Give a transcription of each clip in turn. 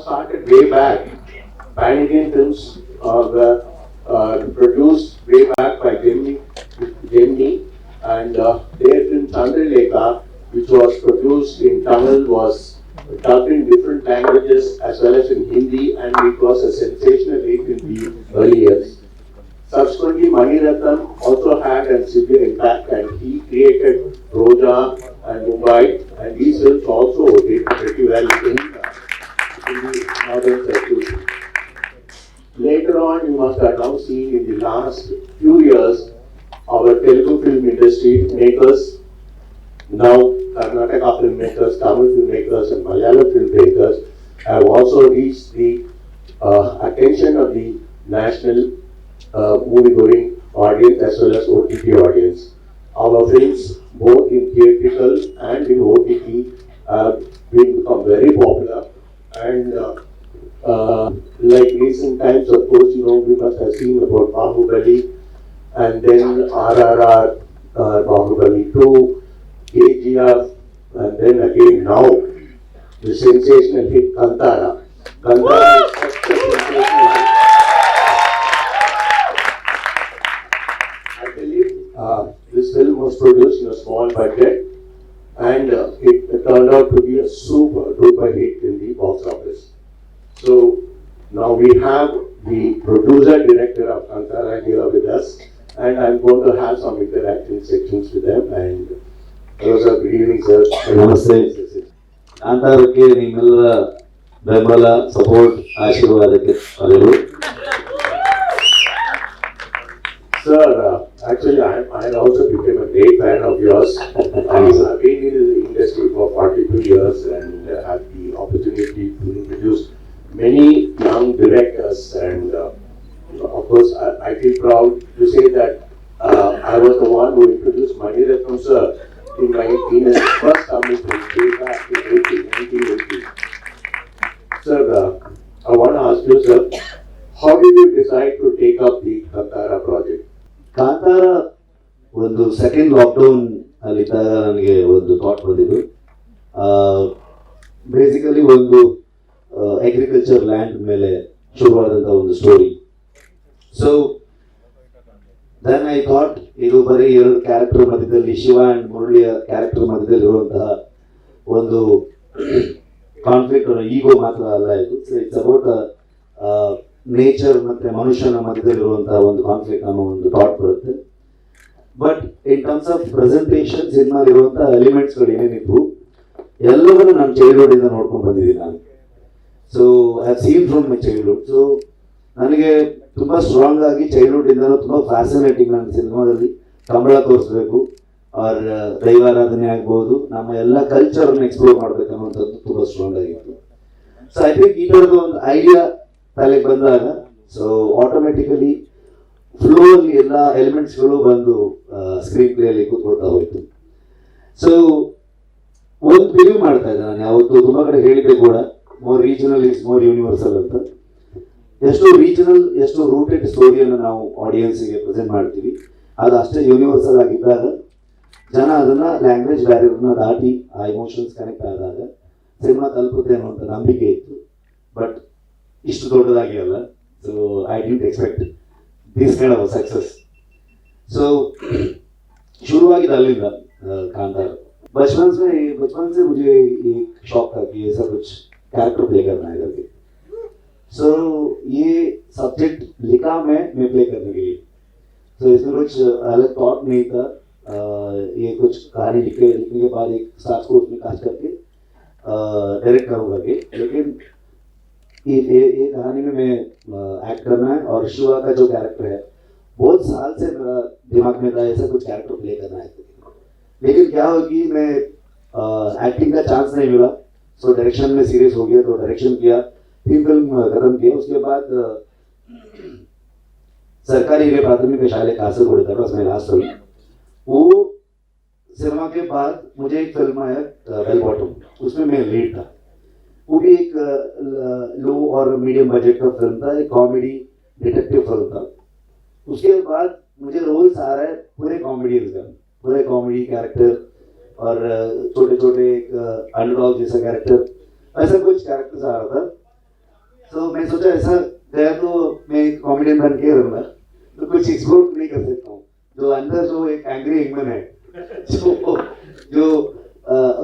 started way back. Pan-Indian films were produced way back by Gemini, and their film Chandrelekha, which was produced in Tamil, was dubbed in different languages as well as in Hindi, and it was a sensational hit in the early years. Subsequently, Mani Ratnam also had a severe impact, and he created Roja and Mumbai, and these films also did pretty well in the northern circuit. Later on, you must have now seen in the last few years, our Telugu film industry makers, now Karnataka filmmakers, Tamil filmmakers, and Malayalam filmmakers have also reached the attention of the national movie-going audience as well as OTT audience. Our films, both in theatrical and in OTT, have become very popular, and like recent times, of course, we must have seen about Bahubali, and then RRR, Bahubali 2, KGF, and then again now, the sensational hit Kantara. Kantara is such a sensational hit. I believe this film was produced in a small budget, and it turned out to be a super duper hit in the box office. So now we have the producer director of Kantara here with us, and I'm going to have some interaction sections with them. And hello sir, good evening sir. Namaste. Kantarake nimella ಬೆಂಬಲ support ಆಶೀರ್ವಾದಕ್ಕೆ ಅಲ್ಲಿರು. Sir, actually I also became a great fan of yours. I've been in the industry for 42 years and had the opportunity to introduce many young directors, and of course I feel proud to say that I was the one who introduced Mani Ratnam sir in his first Tamil film way back in 1980. Sir, I want to ask you, sir, how did you decide to take up the Kantara project? Kantara ಒಂದು second lockdown ಅಲ್ಲಿದ್ದಾಗ ನನಗೆ ಒಂದು thought ಬಂದಿದ್ದು. Basically ಒಂದು agriculture land ಮೇಲೆ ಶುರುವಾದಂಥ ಒಂದು story. So then I thought ಇದು ಬರೀ ಎರಡು ಕ್ಯಾರೆಕ್ಟರ್ ಮಧ್ಯದಲ್ಲಿ, ಶಿವ ಆ್ಯಂಡ್ ಮುರಳಿಯ ಕ್ಯಾರೆಕ್ಟರ್ ಮಧ್ಯದಲ್ಲಿ ಇರುವಂತಹ ಒಂದು ಕಾನ್ಫ್ಲಿಕ್ಟ್ ಈಗೋ ಮಾತ್ರ ಅಲ್ಲ ಇದು. ಸೊ ಇಟ್ಸ್ ಅಬೌಟ್ ನೇಚರ್ ಮತ್ತು ಮನುಷ್ಯನ ಮಧ್ಯದಲ್ಲಿರುವಂತಹ ಒಂದು ಕಾನ್ಫ್ಲಿಕ್ಟ್ ಅನ್ನೋ ಒಂದು ಥಾಟ್ ಬರುತ್ತೆ. But in terms of presentation ಸಿನಿಮಾಲಿರುವಂತಹ ಎಲಿಮೆಂಟ್ಸ್ಗಳು ಏನೇನಿದ್ವು ಎಲ್ಲವನ್ನೂ ನಾನು ಚೈಲ್ಡ್ಹುಡ್ಡಿಂದ ನೋಡ್ಕೊಂಡು ಬಂದಿದ್ದೀನಿ ನಾನು. So I have seen from my childhood. So ನನಗೆ ತುಂಬ ಸ್ಟ್ರಾಂಗ್ ಆಗಿ ಚೈಲ್ಡ್ಹುಡ್ಡಿಂದನೂ ತುಂಬ ಫ್ಯಾಸಿನೇಟಿಂಗ್ ನನ್ನ ಸಿನಿಮಾದಲ್ಲಿ ಕಂಬಳ ತೋರಿಸ್ಬೇಕು, ಅವ್ರ ದೈವಾರಾಧನೆ ಆಗ್ಬೋದು, ನಮ್ಮ ಎಲ್ಲ ಕಲ್ಚರನ್ನು ಎಕ್ಸ್ಪ್ಲೋರ್ ಮಾಡಬೇಕು ಅನ್ನೋಂಥದ್ದು ತುಂಬ ಸ್ಟ್ರಾಂಗ್ ಆಗಿತ್ತು. ಸೊ ಐ ಥಿಂಕ್ ಈ ಥರದ್ದು ಒಂದು ಐಡಿಯಾ ತಲೆಗೆ ಬಂದಾಗ ಸೊ ಆಟೋಮೆಟಿಕಲಿ ಫ್ಲೋ ಅಲ್ಲಿ ಎಲ್ಲ ಎಲಿಮೆಂಟ್ಸ್ಗಳು ಬಂದು ಸ್ಕ್ರೀನ್ ಪ್ಲೇಯಲ್ಲಿ ಕೂತ್ಕೊಳ್ತಾ ಹೋಯಿತು. ಸೊ ಒಂದು ಬಿಲೀವ್ ಮಾಡ್ತಾ ಇದ್ದೆ ನಾನು ಯಾವತ್ತು, ತುಂಬ ಕಡೆ ಹೇಳಿದ್ದೆ ಕೂಡ, more regional is more universal ಅಂತ. ಎಷ್ಟು ರೀಜನಲ್, ಎಷ್ಟು ರೂಟೆಡ್ ಸ್ಟೋರಿಯನ್ನು ನಾವು ಆಡಿಯನ್ಸಿಗೆ ಪ್ರೆಸೆಂಟ್ ಮಾಡ್ತೀವಿ, ಅದು ಅಷ್ಟೇ ಯೂನಿವರ್ಸಲ್ ಆಗಿದ್ದಾಗ ಜನ ಅದನ್ನು ಲ್ಯಾಂಗ್ವೇಜ್ ಬ್ಯಾರಿಯರ್ನ ದಾಟಿ ಆ ಇಮೋಷನ್ಸ್ ಕನೆಕ್ಟ್ ಆದಾಗ ಸಿನಿಮಾ ತಲುಪುತ್ತೆ ಅನ್ನುವಂಥ ನಂಬಿಕೆ ಇತ್ತು. ಬಟ್ ಇಷ್ಟು ದೊಡ್ಡದಾಗಿ ಅಲ್ಲ. So I didn't expect this kind of success. So शुरुआत अಲ್ಲಿಂದ कांतार। बचपन से मुझे एक शौक था कि ऐसा कुछ कैरेक्टर प्ले करना है करके। सो ये सब्जेक्ट लिखा मैं प्ले करने के लिए। तो इसमें कुछ अलग थॉट नहीं था। ये कुछ कहानी लिखने के बाद एक स्टाफ को उसमें कास्ट करके डायरेक्ट करूँगा कि, लेकिन ये कहानी में मैं एक्ट करना है। और शिवा का जो कैरेक्टर है बहुत साल से मेरा दिमाग में था ऐसा कुछ कैरेक्टर प्ले करना है, लेकिन क्या हो कि मैं एक्टिंग का चांस नहीं मिला। सो डायरेक्शन में सीरियस हो गया, तो डायरेक्शन किया, 3 फिल्म खत्म किया। उसके बाद सरकारी हिरिय प्राथमिक शाले कासरगोड था बस मेरा लास्ट फिल्म। वो सिनेमा के बाद मुझे एक फिल्म आया बेल बॉटम, उसमें मैं लीड था। वो भी एक लो और मीडियम बजट का फिल्म था, एक कॉमेडी डिटेक्टिव फिल्म था। उसके बाद मुझे रोल्स आ रहा है पूरे कॉमेडियंस का, पूरे कॉमेडी कैरेक्टर और छोटे छोटे एक अंडरडॉग जैसा कैरेक्टर, ऐसा कुछ कैरेक्टर्स आ रहा था। तो मैं सोचा ऐसा गया तो मैं कॉमेडियन बन के रहूँगा, तो कुछ एक्सप्लोर नहीं कर सकता हूँ जो अंदर जो एक एंग्री ह्यूमन है, जो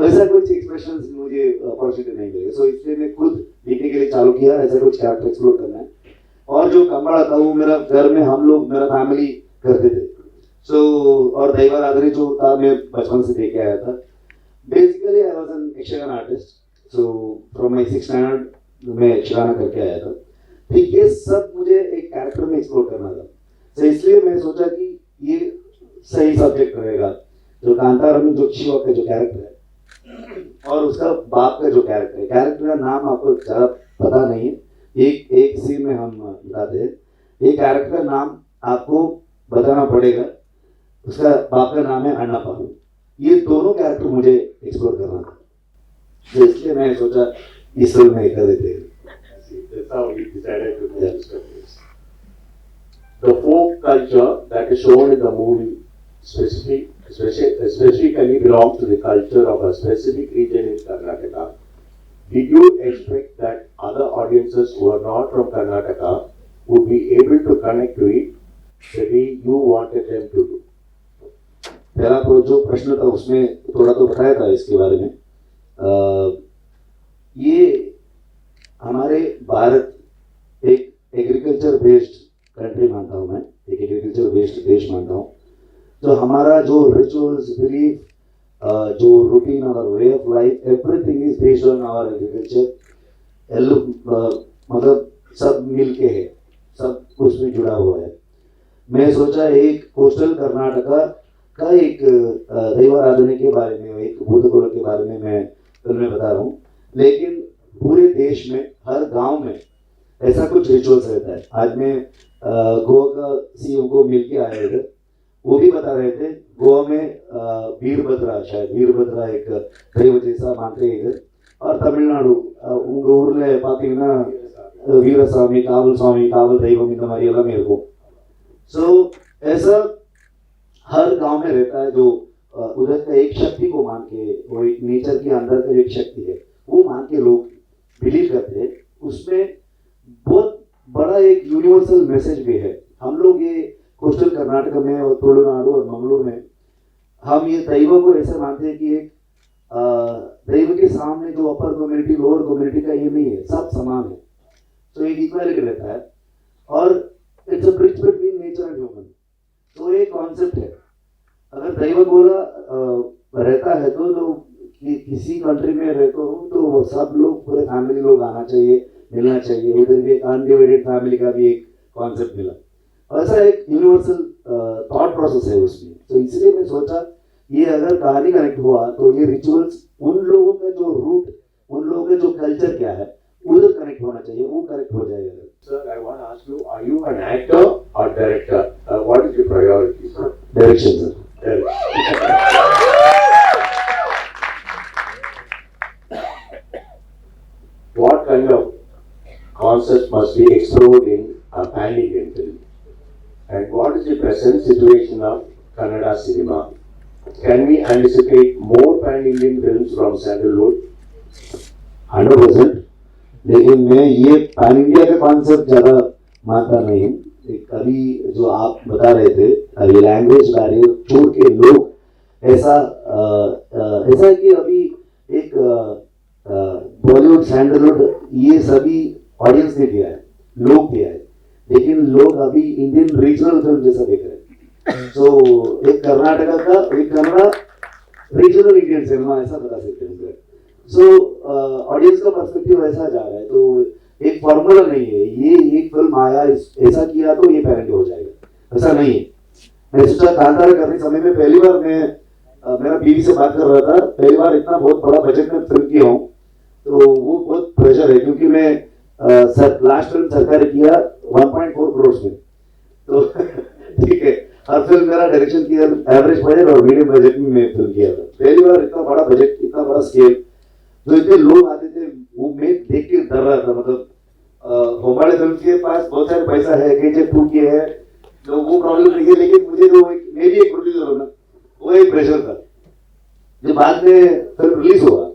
वैसा कुछ एक्सप्रेशंस मुझे अपॉर्चुनिटी नहीं मिलेगी। सो इसलिए मैं खुद लिखने के लिए चालू किया, ऐसा कुछ कैरेक्टर एक्सप्लोर करना है। और जो कमड़ा था वो मेरा घर में हम लोग मेरा फैमिली करते थे। सो और दैवर आदरी जो था मैं बचपन से देख के आया था। Basically I was an Yakshagana artist, so from my 6th standard मैं यक्षगान करके आया था। तो ये सब मुझे एक कैरेक्टर में एक्सप्लोर करना था। तो इसलिए मैं सोचा कि ये सही सब्जेक्ट रहेगा। जो कांतारा में जो शिवा का जो कैरेक्टर है और उसका बाप का जो कैरेक्टर है, कैरेक्टर का नाम आपको ज़्यादा पता नहीं है, एक सीन में हम बताते हैं। ये कैरेक्टर का नाम आपको बताना पड़ेगा। उसका बाप का नाम है अण्णापा। ये दोनों कैरेक्टर मुझे एक्सप्लोर करना था, तो इसलिए मैं सोचा इस फिल्म में कर देते हैं। That's how we decided to do this. The folk culture that is shown in the movie specifically belongs to the culture of a specific region in Karnataka. Did you expect that other audiences who are not from Karnataka would be able to connect to it the way you wanted them to do? पहला तो जो प्रश्न था उसमें थोड़ा तो बताया था इसके बारे में। ये हमारे भारत एक एग्रीकल्चर बेस्ड कंट्री मानता हूँ मैं, एक एग्रीकल्चर बेस्ड देश मानता हूँ। तो हमारा जो रिचुअल्स, बिलीफ, जो रूटीन और way of life, everything is based on our agriculture. मतलब सब मिलके है, सब उसमें जुड़ा हुआ है। मैं सोचा एक कोस्टल कर्नाटका का एक दैवाराधना के बारे में, एक भूतकोल के बारे में मैं फिल्म में बता रहा हूँ, लेकिन पूरे देश में हर गांव में ऐसा कुछ रिचुअल्स रहता है। आज मैं गोवा का सीएम को मिलके आया इधर, वो भी बता रहे थे गोवा में वीरभद्रा, शायद वीरभद्रा एक दैव जैसा मानते हैं इधर। और तमिलनाडु उंग ऊर्ले पातीங்கன்னா वीरस्वामी, कावल स्वामी, कावल दैवम இந்த மாதிரி எல்லாமே இருக்கும்। सो ऐसा हर गांव में रहता है जो उधर का एक शक्ति को मान के, वो एक नेचर के अंदर का एक शक्ति है वो मान के लोग बिलीव करते हैं। उसमें बहुत बड़ा एक यूनिवर्सल मैसेज भी है। हम लोग ये कोस्टल कर्नाटक में और तुलुनाडु और मंगलूर में हम ये दैव को ऐसे मानते हैं कि एक दैव के सामने जो अपर कम्युनिटी लोअर कम्युनिटी का ये नहीं है, सब समान है। तो एक इक्वालिटी रहता है और it's a bridge between nature and human. तो ये कॉन्सेप्ट है। अगर दैव बोला रहता है तो किसी कंट्री में रहते हो तो सब लोग, पूरे फैमिली लोग आना चाहिए, मिलना चाहिए। उधर भी एक अनडिवाइडेड फैमिली का भी एक कॉन्सेप्ट मिला। ऐसा एक यूनिवर्सल थॉट प्रोसेस है उसमें। तो इसलिए मैं सोचा ये अगर कहानी कनेक्ट हुआ तो ये रिचुअल्स उन लोगों का जो रूट, उन लोगों का जो कल्चर क्या है उधर कनेक्ट होना चाहिए, वो कनेक्ट हो जाएगा। Sir, I want to ask you, are you an actor or director? What is your priority, sir? Direction, sir. What kind of concepts must be explored in a pan-Indian film? And what is the present situation of Kannada cinema? Can we anticipate more pan-Indian films from Sandalwood? 100%। लेकिन मैं ये pan India का concept ज़्यादा मानता नहीं हूँ। अभी जो आप बता रहे थे, अभी लैंग्वेज बैरियर छोड़ के लोग ऐसा है कि अभी एक बॉलीवुड, सैंडलवुड ये सभी ऑडियंस ने दिया है, लोग दिया है, लेकिन लोग अभी इंडियन रीजनल फिल्म जैसा देख रहे हैं। तो एक कर्नाटका का, एक कन्नड़ा रीजनल इंडियन सिनेमा ऐसा बता सकते हैं। सो ऑडियंस का पर्सपेक्टिव ऐसा जा रहा है। तो एक फॉर्मूला नहीं है, ये एक फिल्म आया ऐसा किया तो ये पैरेंट हो जाएगा, ऐसा नहीं है। मैं सोचा कांतारा करने समय में पहली बार मैं मेरा बीवी से बात कर रहा था, पहली बार इतना बहुत बड़ा बजट में फिल्म किया हूँ, तो वो बहुत प्रेशर है क्योंकि मैं लास्ट फिल्म सरकारी किया 1.4 करोड़ में। तो ठीक है, हर फिल्म मेरा डायरेक्शन किया एवरेज बजट और मीडियम बजट में मैं फिल्म किया था। पहली बार इतना बड़ा बजट, इतना बड़ा स्केल, जो इतने लोग आते थे वो मैं देख के डर रहा था। मतलब हमारे फिल्म के पास बहुत सारे पैसा है, KGF 2 के है, तो वो प्रॉब्लम नहीं है, लेकिन मुझे तो मैं भी एक प्रोड्यूसर हूँ ना, वो एक प्रेशर था। जब बाद में फिल्म रिलीज हुआ,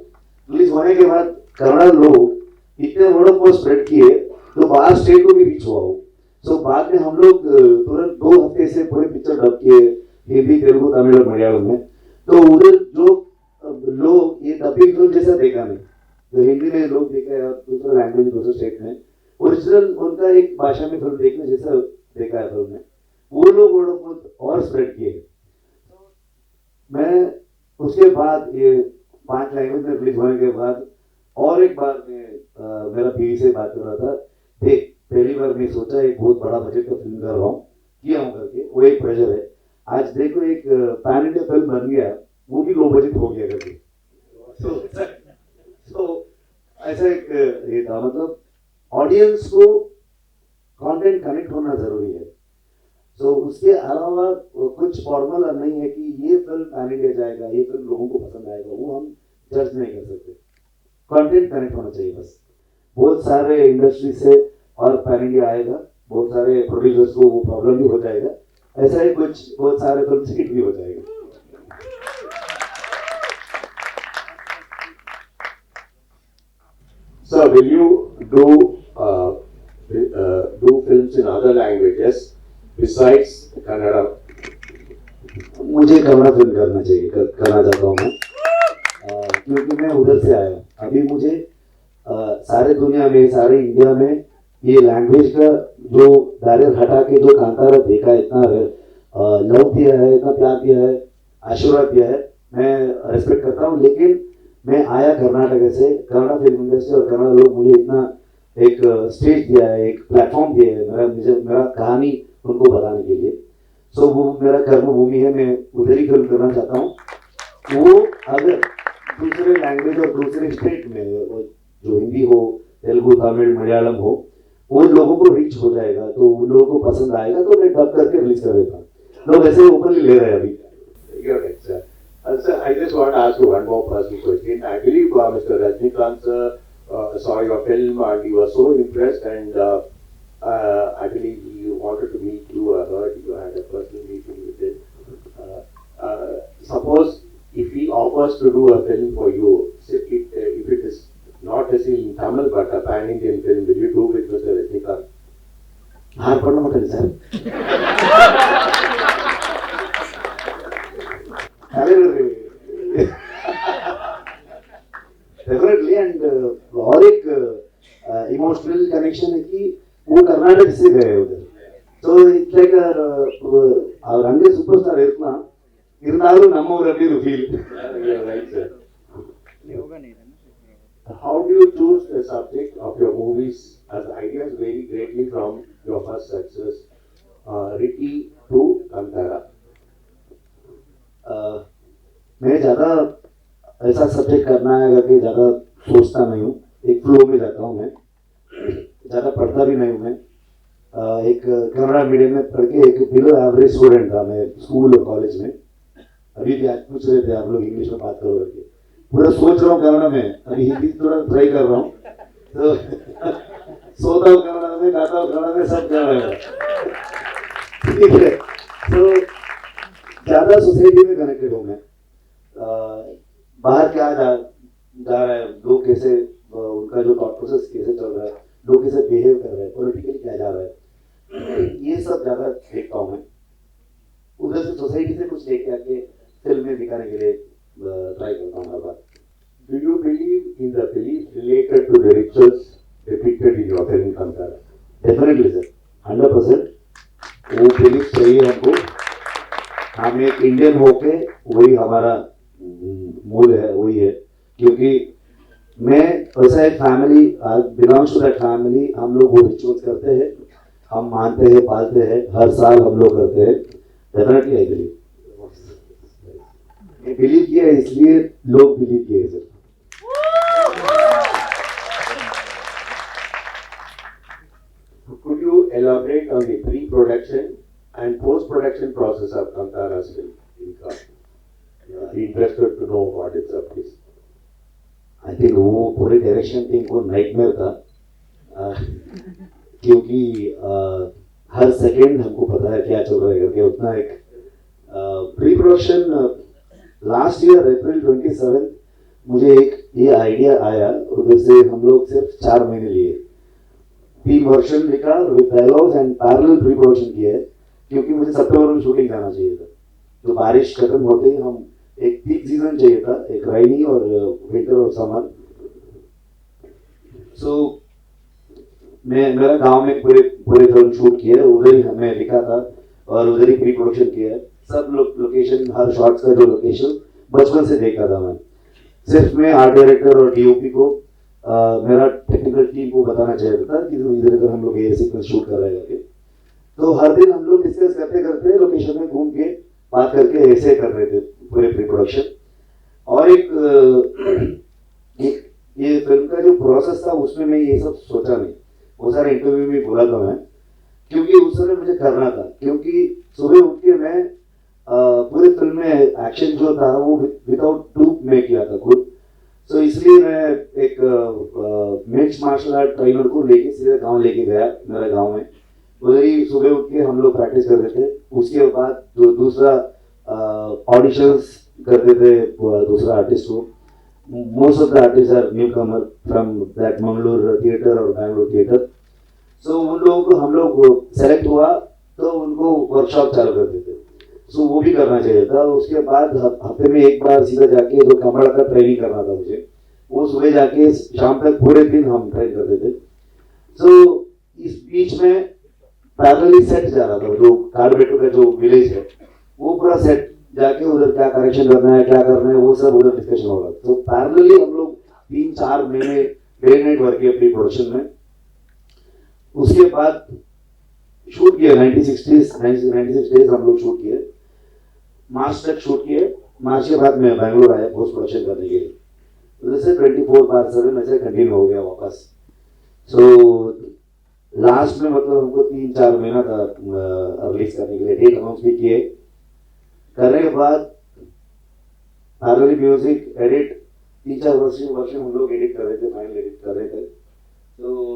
रिलीज होने के बाद कन्नड़ा लोग इतने वर्ड ऑफ माउथ स्प्रेड किए तो बाहर स्टेट को भी रीच हुआ हो। सो बाद में हम लोग तुरंत 2 हफ्ते से पूरे पिक्चर डब किए हिंदी, तेलुगु, तमिल और मलयालम में। तो उधर जो लोग ये डबिंग फिल्म जैसा देखा नहीं, जो हिंदी में लोग देखे या दूसरा लैंग्वेज दूसरे स्टेट में ओरिजिनल उनका एक भाषा में फिल्म देखने जैसा देखा है फिल्म में, वो लोग और स्प्रेड किए। मैं उसके बाद ये 5 लैंग्वेज में रिलीज होने के बाद और एक बार मैं मेरा बीवी से बात कर रहा था, देख पहली बार मैं सोचा एक बहुत बड़ा बजट का फिल्म कर रहा हूँ, किया हूँ करके, वो एक प्रेशर है। आज देखो एक पैन इंडिया फिल्म बन गया, वो भी लो बजट हो गया करके। तो ऐसा एक ये था, मतलब ऑडियंस को कंटेंट कनेक्ट होना जरूरी है। तो उसके अलावा कुछ फॉर्मूला नहीं है कि ये फिल्म पैन इंडिया जाएगा, ये फिल्म लोगों को पसंद आएगा, वो हम जज नहीं कर सकते। कंटेंट कनेक्ट होना चाहिए बस। बहुत सारे इंडस्ट्री से और पैन इंडिया आएगा, बहुत सारे प्रोड्यूसर्स को वो प्रॉब्लम भी हो जाएगा, ऐसा ही कुछ बहुत सारे फिल्म हिट भी हो जाएगा। So will you do films in other languages besides Kannada? मुझे कन्नड़ा फिल्म करना चाहिए, करना चाहता हूँ मैं, क्योंकि मैं उधर से आया हूँ। अभी मुझे सारे दुनिया में, सारे इंडिया में ये लैंग्वेज का जो बैरियर हटा के जो कांतारा देखा है, इतना लव दिया है, इतना प्यार दिया है, आशीर्वाद दिया है, मैं रेस्पेक्ट करता हूँ। लेकिन मैं आया कर्नाटक से, कन्नड़ा फिल्म इंडस्ट्री और कन्नड़ा लोग मुझे इतना एक स्टेज दिया है, एक प्लेटफॉर्म दिया है मेरा कहानी उनको बताने के लिए। सो वो मेरा कर्मभूमि है, मैं उधर ही फिल्म करना चाहता हूँ। वो अगर दूसरे लैंग्वेज और दूसरे स्टेट में, जो हिंदी हो, तेलुगु, तमिल, मलयालम हो, वो लोगों को रीच हो जाएगा, तो उन लोगों को पसंद आएगा, तो मैं डब करके रिलीज कर देता हूँ। लोग ऐसे ओपनली ले रहे हैं अभी। Sir, I just want to ask you one more personal question. I believe Mr. Rajnikant sir saw your film and he was so impressed, and I believe he wanted to meet you. I heard you had a personal meeting with him. Suppose if he offers to do a film for you, if it is not necessarily in Tamil but a pan-Indian film, will you do with Mr. Rajnikant? हाँ, पढ़ना मत है sir. Definitely. And और एक emotional connection है कि वो कर्नाटक से गए उधर, तो इट्स लाइक அவர் அங்கே சூப்பர் ஸ்டார் இருக்கலாம், இருந்தாலும் நம்ம ஒரு அப்படி ஒரு feel. How do you choose the subject of your movies, as ideas vary greatly from your first success, Ricky to Kantara? मैं ज़्यादा ऐसा सब्जेक्ट करना है करके ज़्यादा सोचता नहीं हूँ, एक फ्लो में जाता हूँ मैं, ज़्यादा पढ़ता भी नहीं हूँ मैं। एक कन्नड़ा मीडियम में पढ़ के एक बिलो एवरेज स्टूडेंट था मैं स्कूल और कॉलेज में। अभी भी आज पूछ रहे थे आप लोग इंग्लिश में बात करो करके, पूरा सोच रहा हूँ कन्नड़ा में, अभी हिंदी थोड़ा ट्राई कर रहा हूँ, तो सोता हूँ कन्नड़ा में, खाता हूँ कन्नड़ा में, सब कर रहे हैं, ठीक है। तो ज़्यादा सोसाइटी में कनेक्टेड हूँ मैं। बाहर क्या जा रहा है, लोग कैसे, उनका जो थॉट प्रोसेस कैसे चल रहा है, लोग कैसे बिहेव कर रहे हैं, पॉलिटिकली क्या जा रहा है, ये सब ज़्यादा देखता हूँ मैं। उधर से सोसाइटी से कुछ लेके आके फिल्म में दिखाने के लिए ट्राई करता हूँ हर बार। Do you believe in the beliefs related to the rituals depicted in your film Kantara? Definitely sir, 100% वो बिलीफ चाहिए हमको। हम एक इंडियन होके वही हमारा मूल है, वही है, क्योंकि मैं वैसा एक family belongs to that family. हम लोग वो रिचुअल्स करते हैं, हम मानते हैं, पालते हैं, हर साल हम लोग करते हैं। डेफिनेटली आई बिलीव किया है, इसलिए लोग बिलीव किए sir. Could you elaborate on the pre-production and post-production process of Kantara's film? Interested to know what it's up to. I think वो पूरे डायरेक्शन टीम को नाइटमेयर था, क्योंकि हर सेकेंड हमको पता है क्या चल रहा है करके। उतना एक प्री प्रोडक्शन लास्ट ईयर अप्रैल 27 मुझे एक ये आइडिया आया, उधर से हम लोग सिर्फ 4 महीने लिए। 3 वर्जन लिखा with dialogues and parallel pre production किया है, क्योंकि मुझे सितंबर में शूटिंग जाना चाहिए था। तो बारिश खत्म होते ही हम एक पीक सीजन चाहिए था, एक रेनी और विंटर और समर। सो मेरा गांव में पूरे फिल्म शूट किया, उधर ही हमने लिखा था और उधर ही प्री प्रोडक्शन किया है। सब लोकेशन, हर शॉट्स का जो लोकेशन बचपन से देखा था मैं। सिर्फ मैं आर्ट डायरेक्टर और डीओपी को मेरा टेक्निकल टीम को बताना चाहता था कि इधर इधर हम लोग ये सीक्वेंस शूट कर रहे हैं। तो हर दिन हम लोग डिस्कस करते करते लोकेशन में घूम के बात करके ऐसे कर रहे थे पूरे प्री प्रोडक्शन। और एक ये फिल्म का जो प्रोसेस था उसमें मैं ये सब सोचा नहीं, बहुत सारे इंटरव्यू में बोला था मैं, क्योंकि उस समय मुझे करना था। क्योंकि सुबह उठ के मैं पूरे फिल्म में एक्शन जो था वो विदाउट ट्रूप में किया था खुद। सो इसलिए मैं एक मिक्स मार्शल आर्ट ट्रेनर को लेके सीधे गांव लेके गया, मेरा गांव में। उधर ही सुबह उठ के हम लोग प्रैक्टिस करते थे। उसके बाद जो दूसरा ऑडिशंस करते थे दूसरा आर्टिस्ट को। Most of the artist are newcomer from that Mangalore theatre और बैंगलोर थिएटर। सो उन लोगों को हम लोग सेलेक्ट हुआ तो उनको वर्कशॉप चालू कर देते। सो वो भी करना चाहिए था। उसके बाद हफ्ते में एक बार सीधा जाके जो कमर का ट्रेनिंग करना था मुझे, वो सुबह जाके शाम तक पूरे दिन हम ट्रेन करते थे। सो इस बीच में पैरेलली सेट जा रहा था, जो कारबेटो का जो विलेज है वो पूरा सेट जाके उधर क्या करेक्शन करना है, क्या करना है, वो सब उधर डिस्कशन हो रहा था। तो पैरेलली हम लोग 3-4 महीने डे नाइट वर्क किए अपनी प्रोडक्शन में। उसके बाद शूट किया 96 डेज हम लोग शूट किए, मार्च तक शूट किए। मार्च के बाद मैं बैंगलोर आया पोस्ट प्रोडक्शन करने के लिए। उधर से 24/7 ऐसे कंटिन्यू हो गया वापस। सो लास्ट में मतलब हमको 3-4 महीना था रिलीज करने के लिए, डेट अनाउंस भी किए। करने के बाद पैरेलली म्यूजिक एडिट 3-4 वर्ष हम लोग एडिट कर रहे थे, फाइनल एडिट कर रहे थे। तो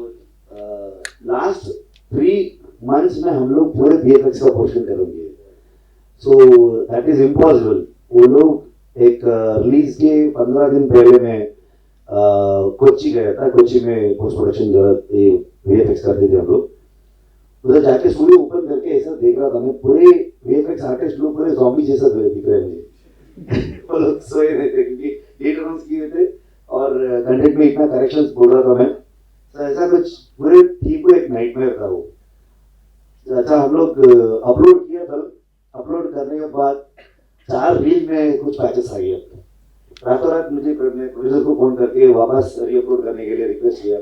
लास्ट 3 मंथ्स में हम लोग पूरे VFX का पोर्शन करेंगे। So that is impossible. वो लोग एक रिलीज के 15 दिन पहले मैं कोच्चि गया था। कोच्चि में पोस्ट प्रोडक्शन जो VFX करते थे हम लोग। उधर जाके स्टूडियो ओपन करके ऐसा देख रहा था मैं, पूरे VFX आर्टिस्ट लोग पूरे ज़ॉम्बी जैसा दिख रहे मुझे। वो लोग सोए नहीं थे क्योंकि डेट अनाउंस किए थे और कंटेंट में इतना करेक्शंस बोल रहा था मैं। तो ऐसा कुछ पूरे टीम को एक नाइटमेयर था वो। अच्छा, हम लोग अपलोड किया फिल्म। अपलोड करने के बाद 4 रील में कुछ पैचेस आ गया। रातों रात मुझे प्रोड्यूसर को फोन करके वापस रीअपलोड करने के लिए रिक्वेस्ट किया।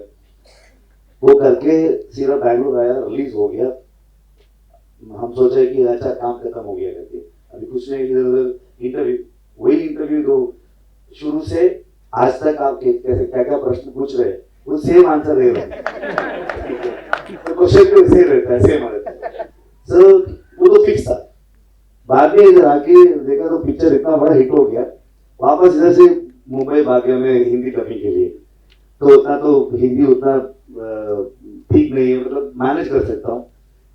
वो करके सीधा बैंगलोर आया, रिलीज हो गया। हम सोचे कि अच्छा काम खत्म हो गया करके। अभी कुछ नहीं, इधर उधर इंटरव्यू, वही इंटरव्यू दो शुरू से आज तक आप कैसे क्या क्या प्रश्न पूछ रहे हैं वो सेम आंसर दे रहे हैं। तो क्वेश्चन भी सेम रहता है, सेम रहता है। सो वो तो फिक्स था। बाद में इधर आके देखा तो पिक्चर इतना बड़ा हिट हो गया। वापस इधर से मुंबई भाग गया मैं हिंदी डबिंग के लिए। तो उतना तो हिंदी उतना ठीक नहीं है, मतलब मैनेज कर सकता हूँ।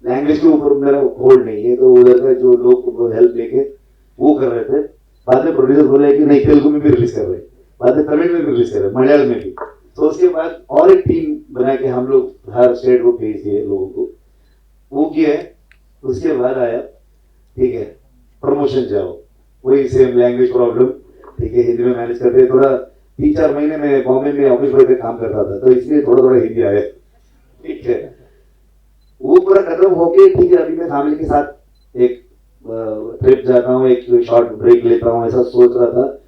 लैंग्वेज के ऊपर मेरा होल्ड नहीं है। तो उधर का जो लोग हेल्प लेके वो कर रहे थे। बाद में प्रोड्यूसर बोले कि नहीं, तेलुगु में भी रिलीज कर रहे हैं, बाद में तमिल में भी रिलीज कर रहे हैं, मलयालम में भी। तो उसके बाद और एक टीम बना के हम लोग हर स्टेट को भेज दिए लोगों को, वो किया है। उसके बाद आया ठीक है प्रमोशन जाओ, वही सेम लैंग्वेज प्रॉब्लम, ठीक है हिंदी में मैनेज करते। थोड़ा 3-4 महीने में बॉम्बे में ऑफिस बॉय पे काम करता था, तो इसलिए थोड़ा थोड़ा हिंदी आया, ठीक है। वो पूरा खत्म होके ठीक है अभी मैं फैमिली के साथ एक ट्रिप जाता हूँ, एक शॉर्ट ब्रेक लेता हूँ, ऐसा सोच रहा था।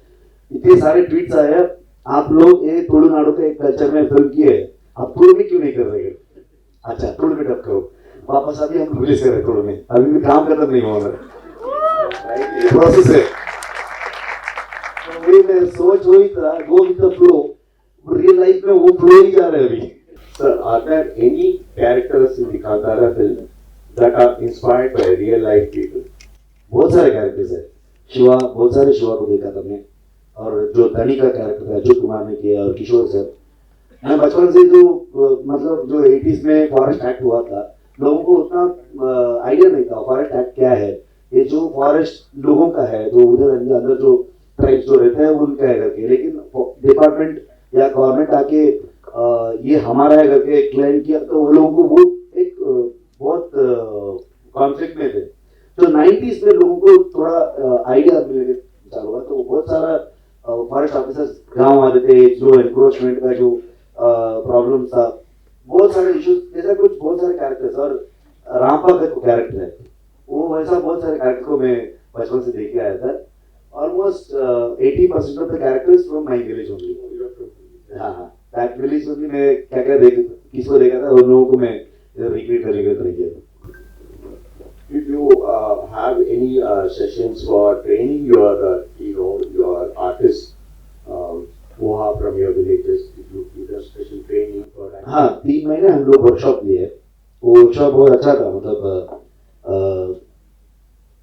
इतने सारे ट्वीट्स आए, आप लोग ये तुलुनाडु के एक कल्चर में फिल्म किए, आप तुलु में क्यों नहीं कर रहे? अच्छा तुलु में डब करो, वापस अभी हम रिलीज कर रहे तुलु में, अभी भी काम खत्म नहीं हुआ मेरा, प्रोसेस है। मैं सोच वही था, go with the flow, real life में वो फ्लो ही जा रहा है अभी। Sir, are there any characters in the Kantara film that are inspired by real life people? बहुत सारे कैरेक्टर्स है। शिवा, बहुत सारे शिवा को देखा था मैंने, और जो धनी का कैरेक्टर है जो कुमार ने किया, और किशोर सर। मैं बचपन से जो मतलब जो 80s में फॉरेस्ट एक्ट हुआ था, लोगों को उतना आइडिया नहीं था फॉरेस्ट एक्ट क्या है। ये जो फॉरेस्ट लोगों का है, जो उधर अंदर जो ट्राइब्स जो रहते हैं उनका है करके, लेकिन डिपार्टमेंट या गवर्नमेंट आके ये हमारा है करके क्लेम किया, तो वो लोगों को वो एक बहुत कॉन्फ्लिक्ट में थे। तो 90s में लोगों को थोड़ा आइडिया मिलने चालू हुआ, तो बहुत सारा फॉरेस्ट ऑफिसर्स गाँव आते थे, जो एनक्रोचमेंट का जो प्रॉब्लम था, बहुत सारे इश्यूज, जैसा कुछ बहुत सारे कैरेक्टर्स, और रामपा का जो कैरेक्टर है वो वैसा बहुत सारे कैरेक्टर को मैं बचपन से देख के आया था। Almost 80% of the characters from my village only. हाँ हाँ, दैट विलेज ओनली मैं क्या क्या किसको देखा था, उन लोगों को मैं रिक्रिएट करने का ट्राई किया था। Did you have any sessions for training your artists who are from your villages? Did you give a special training for that? हाँ, 3 महीने हम लोग वर्कशॉप लिए। वो वर्कशॉप बहुत अच्छा था, मतलब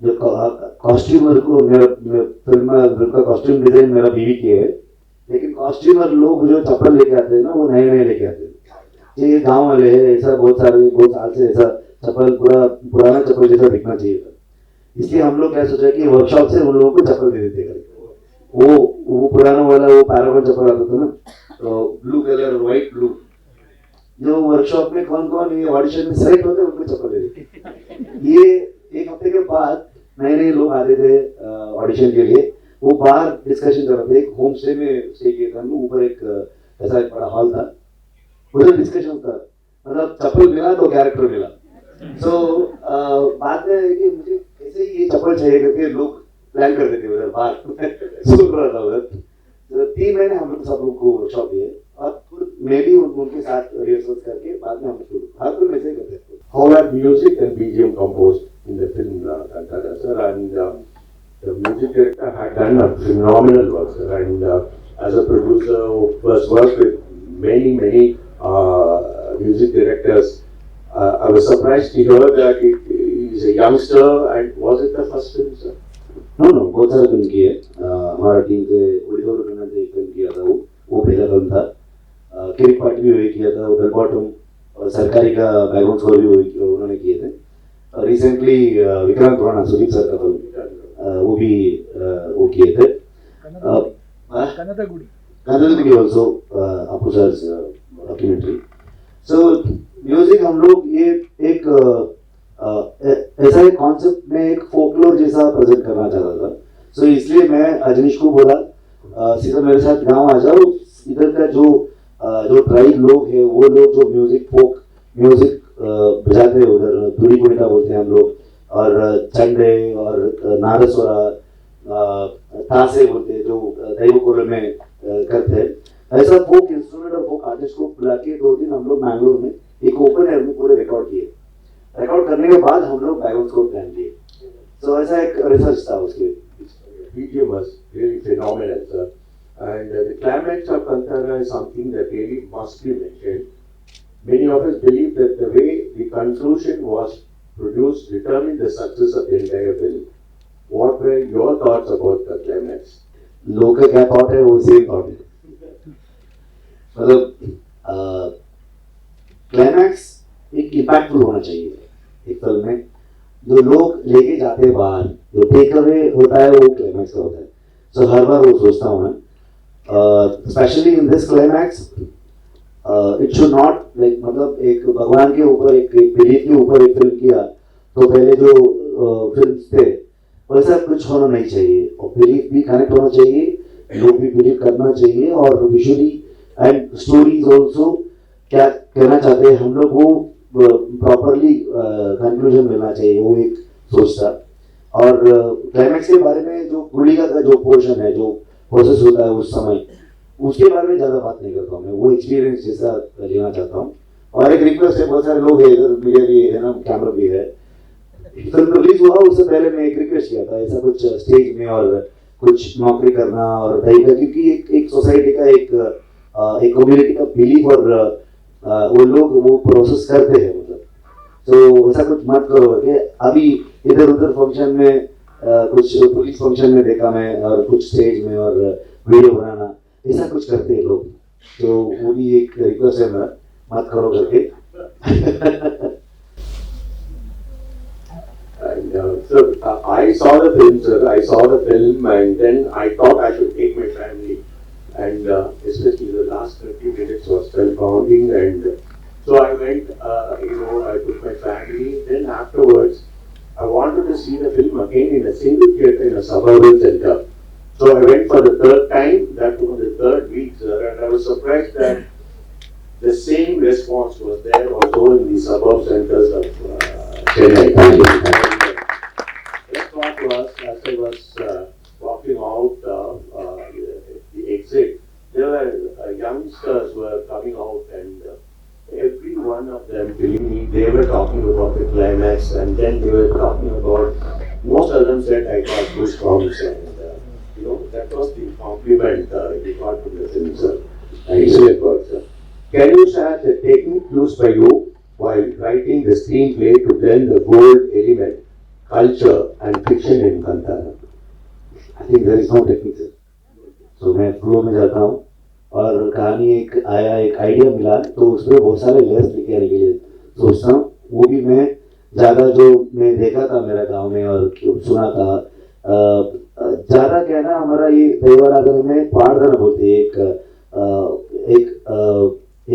जो कॉस्ट्यूमर को मेरा फिल्म का कॉस्ट्यूम डिजाइन मेरा बीवी किए है, लेकिन कॉस्ट्यूमर लोग जो चप्पल लेके आते हैं ना, वो नए नए लेके आते हैं। ये गांव वाले हैं, ऐसा बहुत साल से ऐसा चप्पल पूरा पुराना चप्पल जैसा दिखना चाहिए था, इसलिए हम लोग क्या सोचा कि वर्कशॉप से उन लोगों को चप्पल दे देते हैं। वो पुराना वाला वो पैरागॉन चप्पल आता था ना, तो ब्लू कलर व्हाइट ब्लू, जो वर्कशॉप में कौन कौन ये ऑडिशन में सेलेक्ट होते हैं उनको चप्पल दे देते। ये एक हफ्ते के बाद नए नए लोग आते थे ऑडिशन के लिए, वो बाहर डिस्कशन कर रहे थे। एक होम स्टे में स्टे किया था, ऊपर एक ऐसा एक बड़ा हॉल था, उधर डिस्कशन था, मतलब चप्पल मिला तो कैरेक्टर मिला। तो बात में है कि मुझे कैसे ये चप्पल चाहिए करके लोग प्लान करते थे उधर बाहर सुन रहा था उधर। तो 3 महीने हम लोग सब लोग को वर्कशॉप दिए, और खुद मैं भी उनके साथ रिहर्सल करके बाद में हम हर कोई वैसे ही करते थे। How were music and BGM composed in the film, Kantara sir? And the music director had done a phenomenal work, sir. And as a producer who first worked with many music directors, I was surprised to hear that he is a youngster. And was it the first film, sir? No बहुत सारे film किए। हमारा team से उड़ीसा करना से एक film किया था, वो पहला फिल्म था। किरिक पार्टी भी वही किया था, वो बेल बॉटम और सरकारी का बैकग्राउंड स्कोर भी वही उन्होंने किए थे। रिसेंटली विक्रांत राणा सुदीप सर का फिल्म वो भी वो किए थे। कन्नड़गुड़ी ऑल्सो अपू सर डॉक्यूमेंट्री। सो म्यूजिक हम लोग ये एक ऐसा एक कॉन्सेप्ट में एक फोकलोर जैसा प्रेजेंट करना चाहता था। सो इसलिए मैं अजनीश को बोला सीधा मेरे साथ गांव आ जाओ, इधर का जो ट्राइब लोग हैं वो लोग जो फोक म्यूजिक बजाते हैं, उधर धुरी कुणिता बोलते हैं हम लोग, और चंडे और नादस्वरा तासे बोलते हैं, जो दैव कोल में करते हैं। ऐसा फोक इंस्ट्रूमेंट और फोक आर्टिस्ट को बुला के 2 दिन हम लोग मैंगलोर में एक ओपन एयर में पूरे रिकॉर्ड किए। रिकॉर्ड करने के बाद हम लोग बैकग्राउंड स्कोर प्लान किए। सो ऐसा एक रिसर्च था उसके। BGM was really phenomenal, sir. And the climax of Kantara is something that really must be mentioned. Many of us believe that the way the conclusion was produced determined the success of the entire film. What were your thoughts about the climax? लोग का क्या thought है वो same thought है। मतलब climax एक impactful होना चाहिए एक फिल्म में, जो लोग लेके जाते हैं बाहर, जो टेक अवे होता है वो क्लाइमैक्स का होता है। सो हर बार वो सोचता हूँ मैं, specially in this climax it should not like, मतलब एक भगवान के ऊपर एक बिलीफ के ऊपर एक फिल्म किया तो पहले जो फिल्म्स थे वैसा कुछ होना नहीं चाहिए, और बिलीफ भी कनेक्ट होना चाहिए, लोग भी बिलीव करना चाहिए, और विजुअली एंड स्टोरीज ऑल्सो क्या कहना चाहते हैं हम लोग वो प्रॉपरली कंक्लूजन मिलना चाहिए, वो एक सोच था। और क्लाइमैक्स के बारे में जो गुड़िया का जो पोर्शन है, जो प्रोसेस होता है उस समय, उसके बारे में ज़्यादा बात नहीं करता हूँ मैं, वो एक्सपीरियंस जैसा लेना चाहता हूँ। और एक रिक्वेस्ट है, बहुत सारे लोग हैं इधर, मीडिया भी है ना, कैमरा भी है। फिल्म रिलीज हुआ उससे पहले मैं एक रिक्वेस्ट किया था, ऐसा कुछ स्टेज में और कुछ नौकरी करना और दही का, क्योंकि एक सोसाइटी का एक कम्युनिटी का बिलीफ, और वो लोग वो प्रोसेस करते हैं, मतलब तो ऐसा कुछ मत करो कि अभी इधर उधर फंक्शन में कुछ पुलिस फंक्शन में देखा मैं, और कुछ स्टेज में और वीडियो बनाना, ऐसा कुछ करते हैं लोग, तो वो भी एक रिक्वेस्ट है मेरा, मत करो करके। And so I saw the film, sir. I saw the film, and then I thought I should take my family, and especially the the last 30 minutes was spellbounding, and so I went, I took my family. Then afterwards, I wanted to see the film again in a single theater in a suburban center. So I went for the third time, that was the third week, sir, and I was surprised that the same response was there also in the suburb centers of Chennai. The thought was, as I was walking out the exit, there were youngsters were coming out, and every one of them, believe me, they were talking about the climax, and then they were talking about, most of them said, I got goosebumps, and that was the compliment we got from the film, sir. Excellent work, sir. Can you share the technique used by you while writing the screenplay to blend the gold element, culture, and fiction in Kantara? I think there is no technique, sir. So मैं flow में जाता हूँ और कहानी एक idea मिला तो उसमें बहुत सारे लेयर्स लेके आने के लिए सोचता हूँ. वो भी मैं ज़्यादा जो मैं देखा था मेरा गांव में और सुना था, ज़्यादा क्या है ना, हमारा ये देवरागढ़ में पाड़धन बोलते हैं,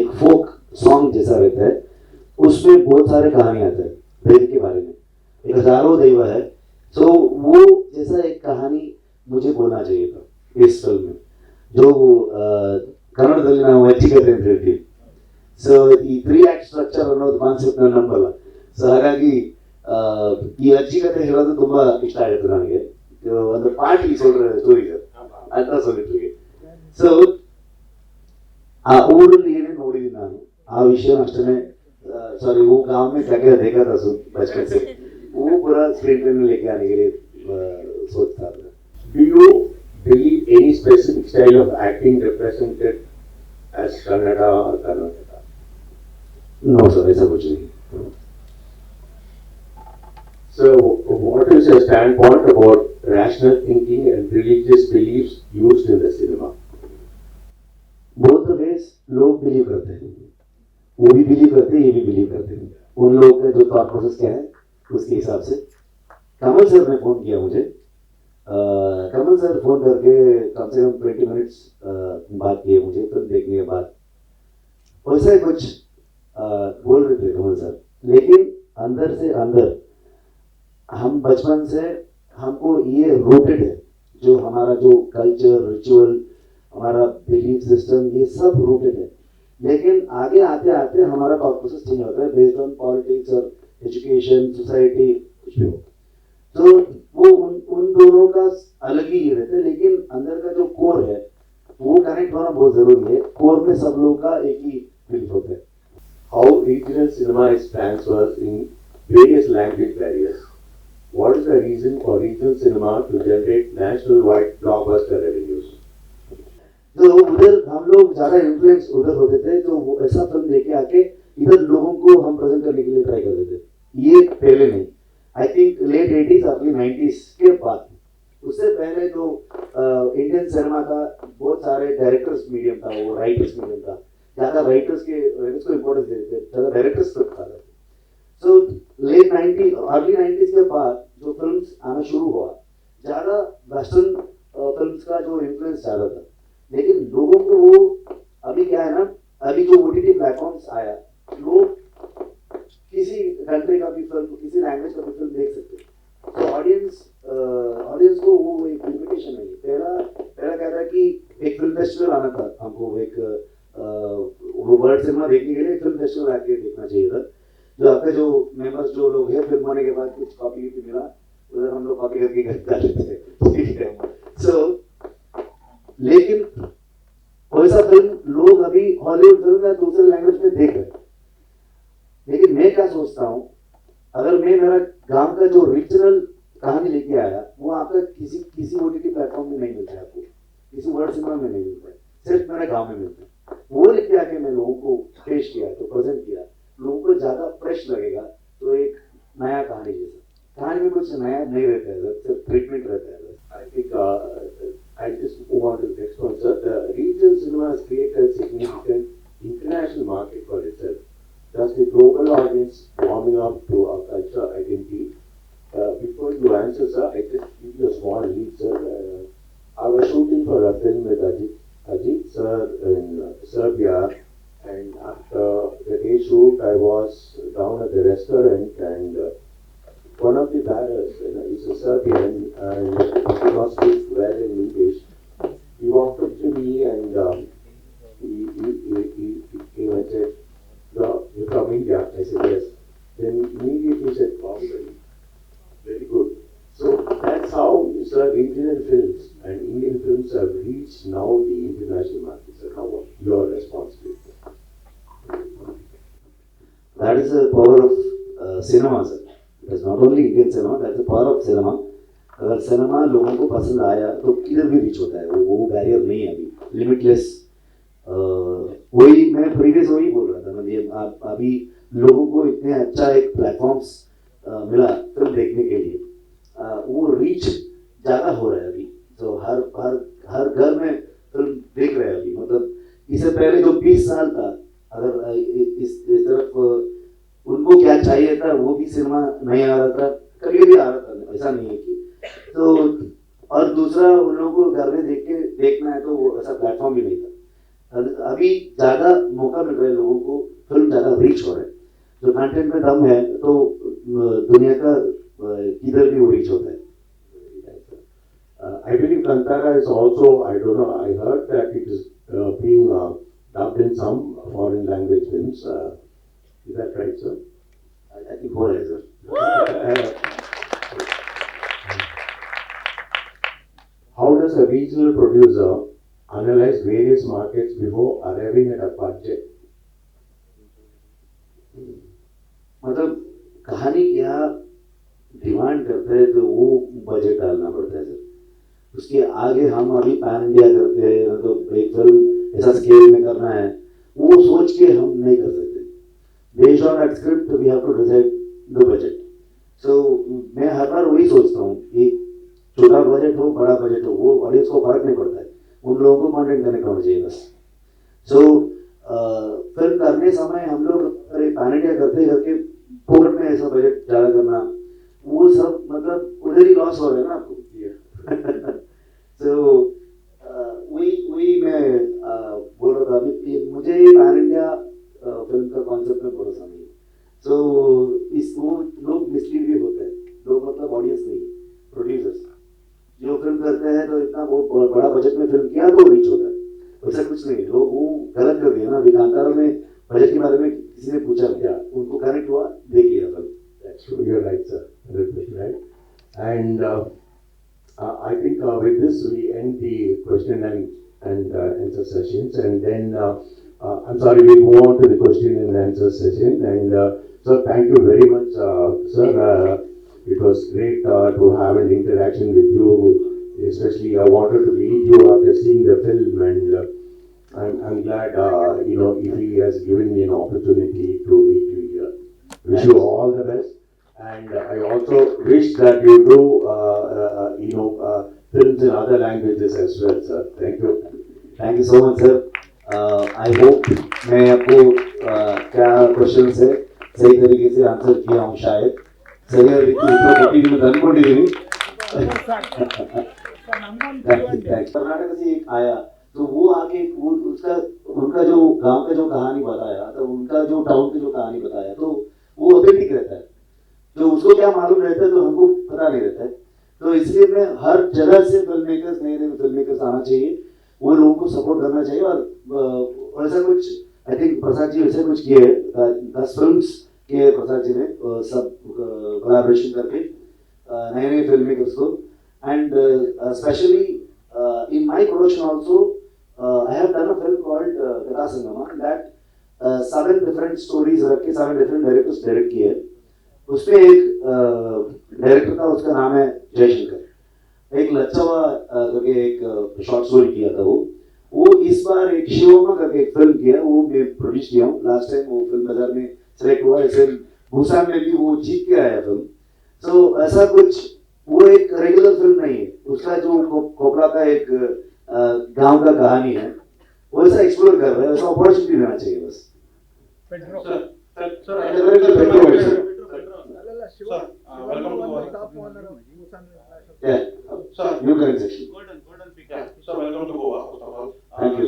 एक फोक सॉन्ग जैसा रहता है. उसमें बहुत सारे कहानी आते हैं देव के बारे में, एक हजारों देव है. तो वो जैसा एक कहानी मुझे बोलना चाहिए था इस फिल्म में, जो ಕನ್ನಡದಲ್ಲಿ ನಾವು ಹಚ್ಚಿಕತೆ ಅಂತ ಹೇಳ್ತೀವಿ. ಸೊ ಈ 3 ಆಕ್ಟ್ ಸ್ಟ್ರಕ್ಚರ್ ಅನ್ನೋದು ಕಾನ್ಸೆಪ್ಟ್ ನನ್ನ ನಂಬಲ್ಲ. ಸೊ ಹಾಗಾಗಿ ಈ ಹಚ್ಚಿಕತೆ ಹೇಳೋದು ತುಂಬಾ ಇಷ್ಟ ಆಗುತ್ತೆ ನನಗೆ. ಒಂದು ಪಾರ್ಟಿ சொல்ற ಸ್ಟೋರಿ ಅಂತ சொல்லிட்டு. ಸೊ ಆ ಊರಲ್ಲಿ ಏನೇನು ನೋಡಿದ್ದೀನಿ ನಾನು, ಆ ವಿಷಯ ಅಷ್ಟೇ. सॉरी, वो गांव में क्या क्या देखा था बचपन से, वो पूरा स्क्रीन पे में लेके आने के लिए सोचता था. Do you believe any specific style of acting represented as Kannada or Karnataka? No, sir, ऐसा कुछ नहीं. So, what is your standpoint about rational thinking and religious beliefs used in the cinema? Both the ways लोग believe करते हैं, वो भी believe करते हैं, ये भी बिलीव करते हैं. उन लोगों का जो थॉट प्रोसेस क्या है उसके हिसाब से. कमल सर ने फोन किया मुझे. कमल सर फोन करके कम से कम 20 मिनट्स बात किए मुझे फिल्म देखने के बाद. वैसे कुछ बोल रहे थे कमल सर, लेकिन अंदर से अंदर हम बचपन से हमको ये रूटेड है, जो हमारा जो कल्चर, रिचुअल, हमारा बिलीफ सिस्टम, ये सब रूटेड है. लेकिन आगे आते आते हमारा थॉट प्रोसेस चेंज होता है बेस्ड ऑन पॉलिटिक्स और एजुकेशन, सोसाइटी, कुछ भी हो. तो वो उन दोनों का अलग ही रहता है, लेकिन अंदर का जो कोर है वो कनेक्ट होना बहुत जरूरी है. कोर में सब लोग का एक ही बिलीफ होता है. How regional cinema is transferred in various language barriers? What is the reason for regional cinema to generate national-wide blockbuster revenues? तो उधर हम लोग ज़्यादा इन्फ्लुएंस उधर होते थे, तो वो ऐसा फिल्म लेके आके इधर लोगों को हम प्रेजेंट करने के लिए ट्राई करते थे. ये पहले नहीं, I think late 80s early 90s के बाद. उससे पहले जो इंडियन सिनेमा का बहुत सारे डायरेक्टर्स मीडियम था, वो राइटर्स मीडियम था. ज़्यादा राइटर्स को इम्पोर्टेंस देते थे, ज़्यादा डायरेक्टर्स को था. So let 90s early 90s के बाद जो फिल्म्स आना शुरू हुआ, ज़्यादा वेस्टर्न फिल्म्स का जो इन्फ्लुएंस ज़्यादा था. लेकिन लोगों को वो अभी क्या है ना, अभी जो OTT प्लेटफॉर्म्स आया, लोग किसी कंट्री का भी फिल्म, किसी लैंग्वेज का भी फिल्म देख सकते हैं. तो ऑडियंस को वो एक लिमिटेशन नहीं. पहला क्या था कि एक फिल्म फेस्टिवल आना था, हमको एक वर्ल्ड सिनेमा देखने के लिए फिल्म फेस्टिवल आके देखना चाहिए था. जो आपके जो मेंबर्स जो लोग हैं, फिल्म होने के बाद कुछ कॉपी मिला, उधर हम लोग कॉपी करके घर कर लेते हैं. ठीक है. सो लेकिन वैसा फिल्म लोग अभी हॉलीवुड फिल्म या दूसरे लैंग्वेज में देख रहे हैं. लेकिन मैं क्या सोचता हूँ, अगर मैं मेरा गांव का जो रीजनल कहानी लेके आया, वो आपका किसी OTT प्लेटफॉर्म में नहीं मिलता है, आपको किसी वर्ल्ड सिनेमा में नहीं मिलता है, सिर्फ मेरे गांव में मिलता है. वो लेके आके मैं लोगों को पेश किया, तो प्रेजेंट किया, लोगों को ज्यादा फ्रेश लगेगा. तो एक नया कहानी जैसा, कहानी में कुछ नया नहीं रहता है, सिर्फ ट्रीटमेंट रहता है. I think I just move on to the next one, sir. The regional cinema has created a significant international market for itself. Thus, the global audience warming up to our cultural identity. Before you answer, sir, I just give you a small lead, sir. I was shooting for a film with Ajit Ajit sir in Serbia, and after the day shoot, I was down at the restaurant, and one of the bearers, is a Serbian, and he did not speak well in English. He walked up to me and he came and said, "You're from India?" I said, "Yes." Then immediately he said, "Wow, very good." So that's how, sir, Indian films and Indian films have reached now the international market. So how your responsibility? That is the power of cinema, sir. It's not only Indian cinema, that's the power of cinema. अगर cinema लोगों को पसंद आया तो किधर भी reach होता है, वो बैरियर नहीं है अभी, लिमिटलेस। वही मैं प्रीवियस वही बोल रहा था, मतलब आप अभी लोगों को इतने अच्छा एक प्लेटफॉर्म्स मिला फिल्म देखने के लिए, वो रीच ज़्यादा हो रहा है अभी, तो हर घर में फिल्म देख रहे हैं अभी। मतलब इससे पहले जो 20 साल था, अगर इस तरफ उनको क्या चाहिए था, वो भी सिनेमा नहीं आ रहा था, कभी भी आ रहा था, ऐसा नहीं है कि तो। और दूसरा, उन लोगों को घर में देखना है तो वो ऐसा प्लेटफॉर्म भी नहीं था। अभी ज़्यादा मौका मिल रहा है लोगों को, फिल्म ज़्यादा रीच हो रहा है, जो कंटेंट में दम है तो दुनिया का किधर भी वो रीच होता है। I believe Kantara is also, I don't know, I heard that it is being dubbed in some foreign language films. Is that right, sir? I think हो रहा है, sir. How does a regional producer analyze various markets before arriving at a budget? मतलब कहानी क्या demand करते हैं तो वो बजट डालना पड़ता है सर। उसके आगे हम अभी पैन इंडिया करते हैं, मतलब एक फिल्म ऐसा स्केल में करना है, वो सोच के हम नहीं कर सकते। Based on that script we have to decide the budget. So मैं हर बार वही सोचता हूँ कि छोटा बजट हो बड़ा बजट हो, वो ऑडियंस को फर्क नहीं पड़ता है, उन लोगों को कंटेंट कनेक्ट होना चाहिए बस। सो फिल्म करने समय हम लोग अरे पैन इंडिया करते फोकट में ऐसा बजट ज़्यादा करना, वो सब मतलब उधर ही लॉस हो रहा है ना आपको। सो वही मैं बोल रहा था अभी, मुझे पैन इंडिया फिल्म का कॉन्सेप्ट में भरोसा नहीं है। सो इसको लोग मिसलीड भी होते हैं, लोग मतलब ऑडियंस नहीं, प्रोड्यूसर्स जो फिल्म करते हैं तो इतना वो बड़ा बजट में फिल्म किया तो रीच होता है, वैसा कुछ नहीं। लोग वो गलत कर दिया ना। अभी कांतारा में बजट के बारे में किसी ने पूछा क्या, उनको कनेक्ट हुआ, देख लिया film. That's true, you're right, sir. 100% right. And I think with this we end the question and answer sessions, and then I'm sorry, we move on to the question and answer session. And sir, thank you very much, sir. It was great to have an interaction with you. Especially, I wanted to meet you after seeing the film, and I'm glad if he has given me an opportunity to meet you here. Wish you all the best, and I also wish that you do films in other languages as well, sir. Thank you. Thank you so much sir. I hope मैं आपको क्या question से सही तरीके से answer किया हूँ शायद। ಸರಿಯಾದ ರೀತಿ ನಿಮಗೆ ಅಂದ್ಕೊಂಡಿದ್ದೀನಿ। कर्नाटक से एक आया तो वो आके उसका उनका जो गांव का जो कहानी बताया, तो उनका जो टाउन की जो कहानी बताया, तो वो ऑथेंटिक रहता है। तो उसको क्या मालूम रहता है तो हमको पता नहीं रहता है। तो इसलिए मैं हर जगह से फिल्म मेकर्स आना चाहिए, वो लोगों को सपोर्ट करना चाहिए। और ऐसा कुछ आई थिंक प्रसाद जी वैसे कुछ किए 10 फिल्म्स के प्रसाद जी ने सब कोलैबोरेशन करके नए फिल्म मेकर्स को। And specially in my production also I have done a film called कथा संगमा, दैट 7 डिफरेंट स्टोरीज रख के 7 डिफरेंट डायरेक्टर्स डायरेक्ट किए। उसमें एक डायरेक्टर था, उसका नाम है जयशंकर। एक लच्छवा करके एक शॉर्ट स्टोरी किया था वो इस बार एक शिवमा करके एक फिल्म किया, वो मैं प्रोड्यूस किया हूँ। लास्ट टाइम वो फिल्म बाजार में सेलेक्ट हुआ, ऐसे भूसान में भी वो जीत के आया फिल्म। सो ऐसा कुछ, वो एक रेगुलर फिल्म नहीं है, उसका जो कोपरा का एक गांव का कहानी है, वो ऐसा एक्सप्लोर कर रहा है, ऐसा अपॉर्चुनिटी देना चाहिए बस। New current section. Golden. Yeah. So welcome to Goa. Thank you.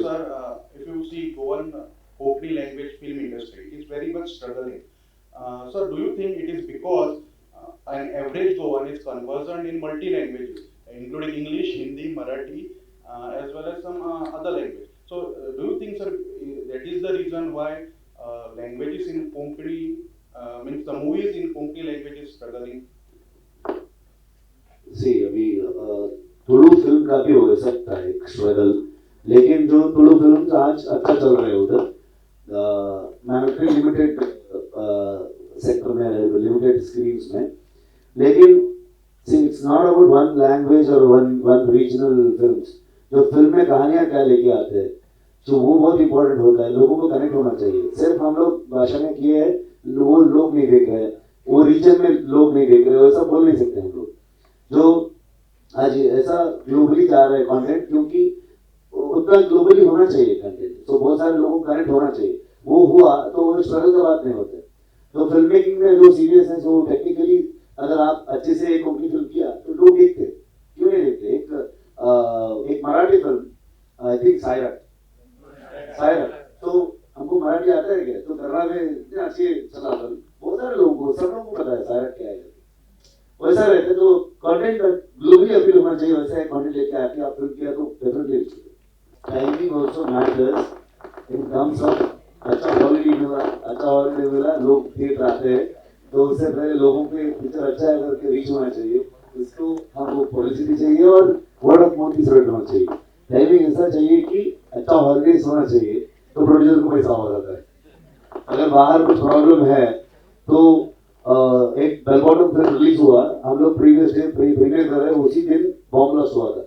average Goan is conversant in multi-languages, including English, Hindi, Marathi, as well as some other language. So, do you think, sir, that is the reason why languages in Konkani, means the movies in Konkani language is struggling? सी अभी Tulu film का भी हो सकता है एक struggle, लेकिन जो Tulu film आज अच्छा चल रहे हैं उधर मैंने लिमिटेड सेक्टर में लिमिटेड स्क्रीन्स में, लेकिन see it's not about one language और वन रीजनल फिल्म्स। जो फिल्म में कहानियाँ क्या लेके आते हैं, जो वो बहुत इंपॉर्टेंट होता है, लोगों को कनेक्ट होना चाहिए। सिर्फ हम लोग भाषा में किए हैं, वो लोग नहीं देख रहे हैं, वो रीजन में लोग नहीं देख रहे, वैसा बोल नहीं सकते हम लोग। जो आज ऐसा ग्लोबली जा रहा है कंटेंट, क्योंकि उतना ग्लोबली होना चाहिए कंटेंट, तो बहुत सारे लोगों को कनेक्ट होना चाहिए, वो हुआ तो वो स्ट्रगल का बात नहीं होता। तो फिल्म मेकिंग में जो सीरियस है, जो टेक्निकली अगर आप अच्छे से एक कोंकणी फिल्म किया तो लोग देखते, क्यों नहीं देखते। एक मराठी फिल्म आई थिंक सायरट, तो हमको मराठी आता है क्या, तो करना में इतने अच्छे चला फिल्म, बहुत सारे लोगों को, सब लोगों को पता है सायरट क्या है। वैसा रहता तो कंटेंट ग्लोबली अपील होना चाहिए, वैसा एक कंटेंट लेके आके आप फिल्म किया तो definitely timing also matters in terms of अच्छा हॉलीडे मिला, लोग थिएटर आते हैं, तो उससे पहले लोगों के पिक्चर अच्छा है करके रीच होना चाहिए, इसको हमको पब्लिसिटी चाहिए और वर्ड ऑफ माउथ की स्प्रेड होना चाहिए। टाइमिंग ऐसा चाहिए कि अच्छा हॉलीडेज होना चाहिए, तो प्रोड्यूसर को पैसा हो जाता है। अगर बाहर कुछ प्रॉब्लम है तो एक बेल बॉटम फिल्म रिलीज हुआ, हम लोग प्रीवियस डे प्रीमियर कर रहे हैं, उसी दिन बॉम्ब ब्लास्ट हुआ था,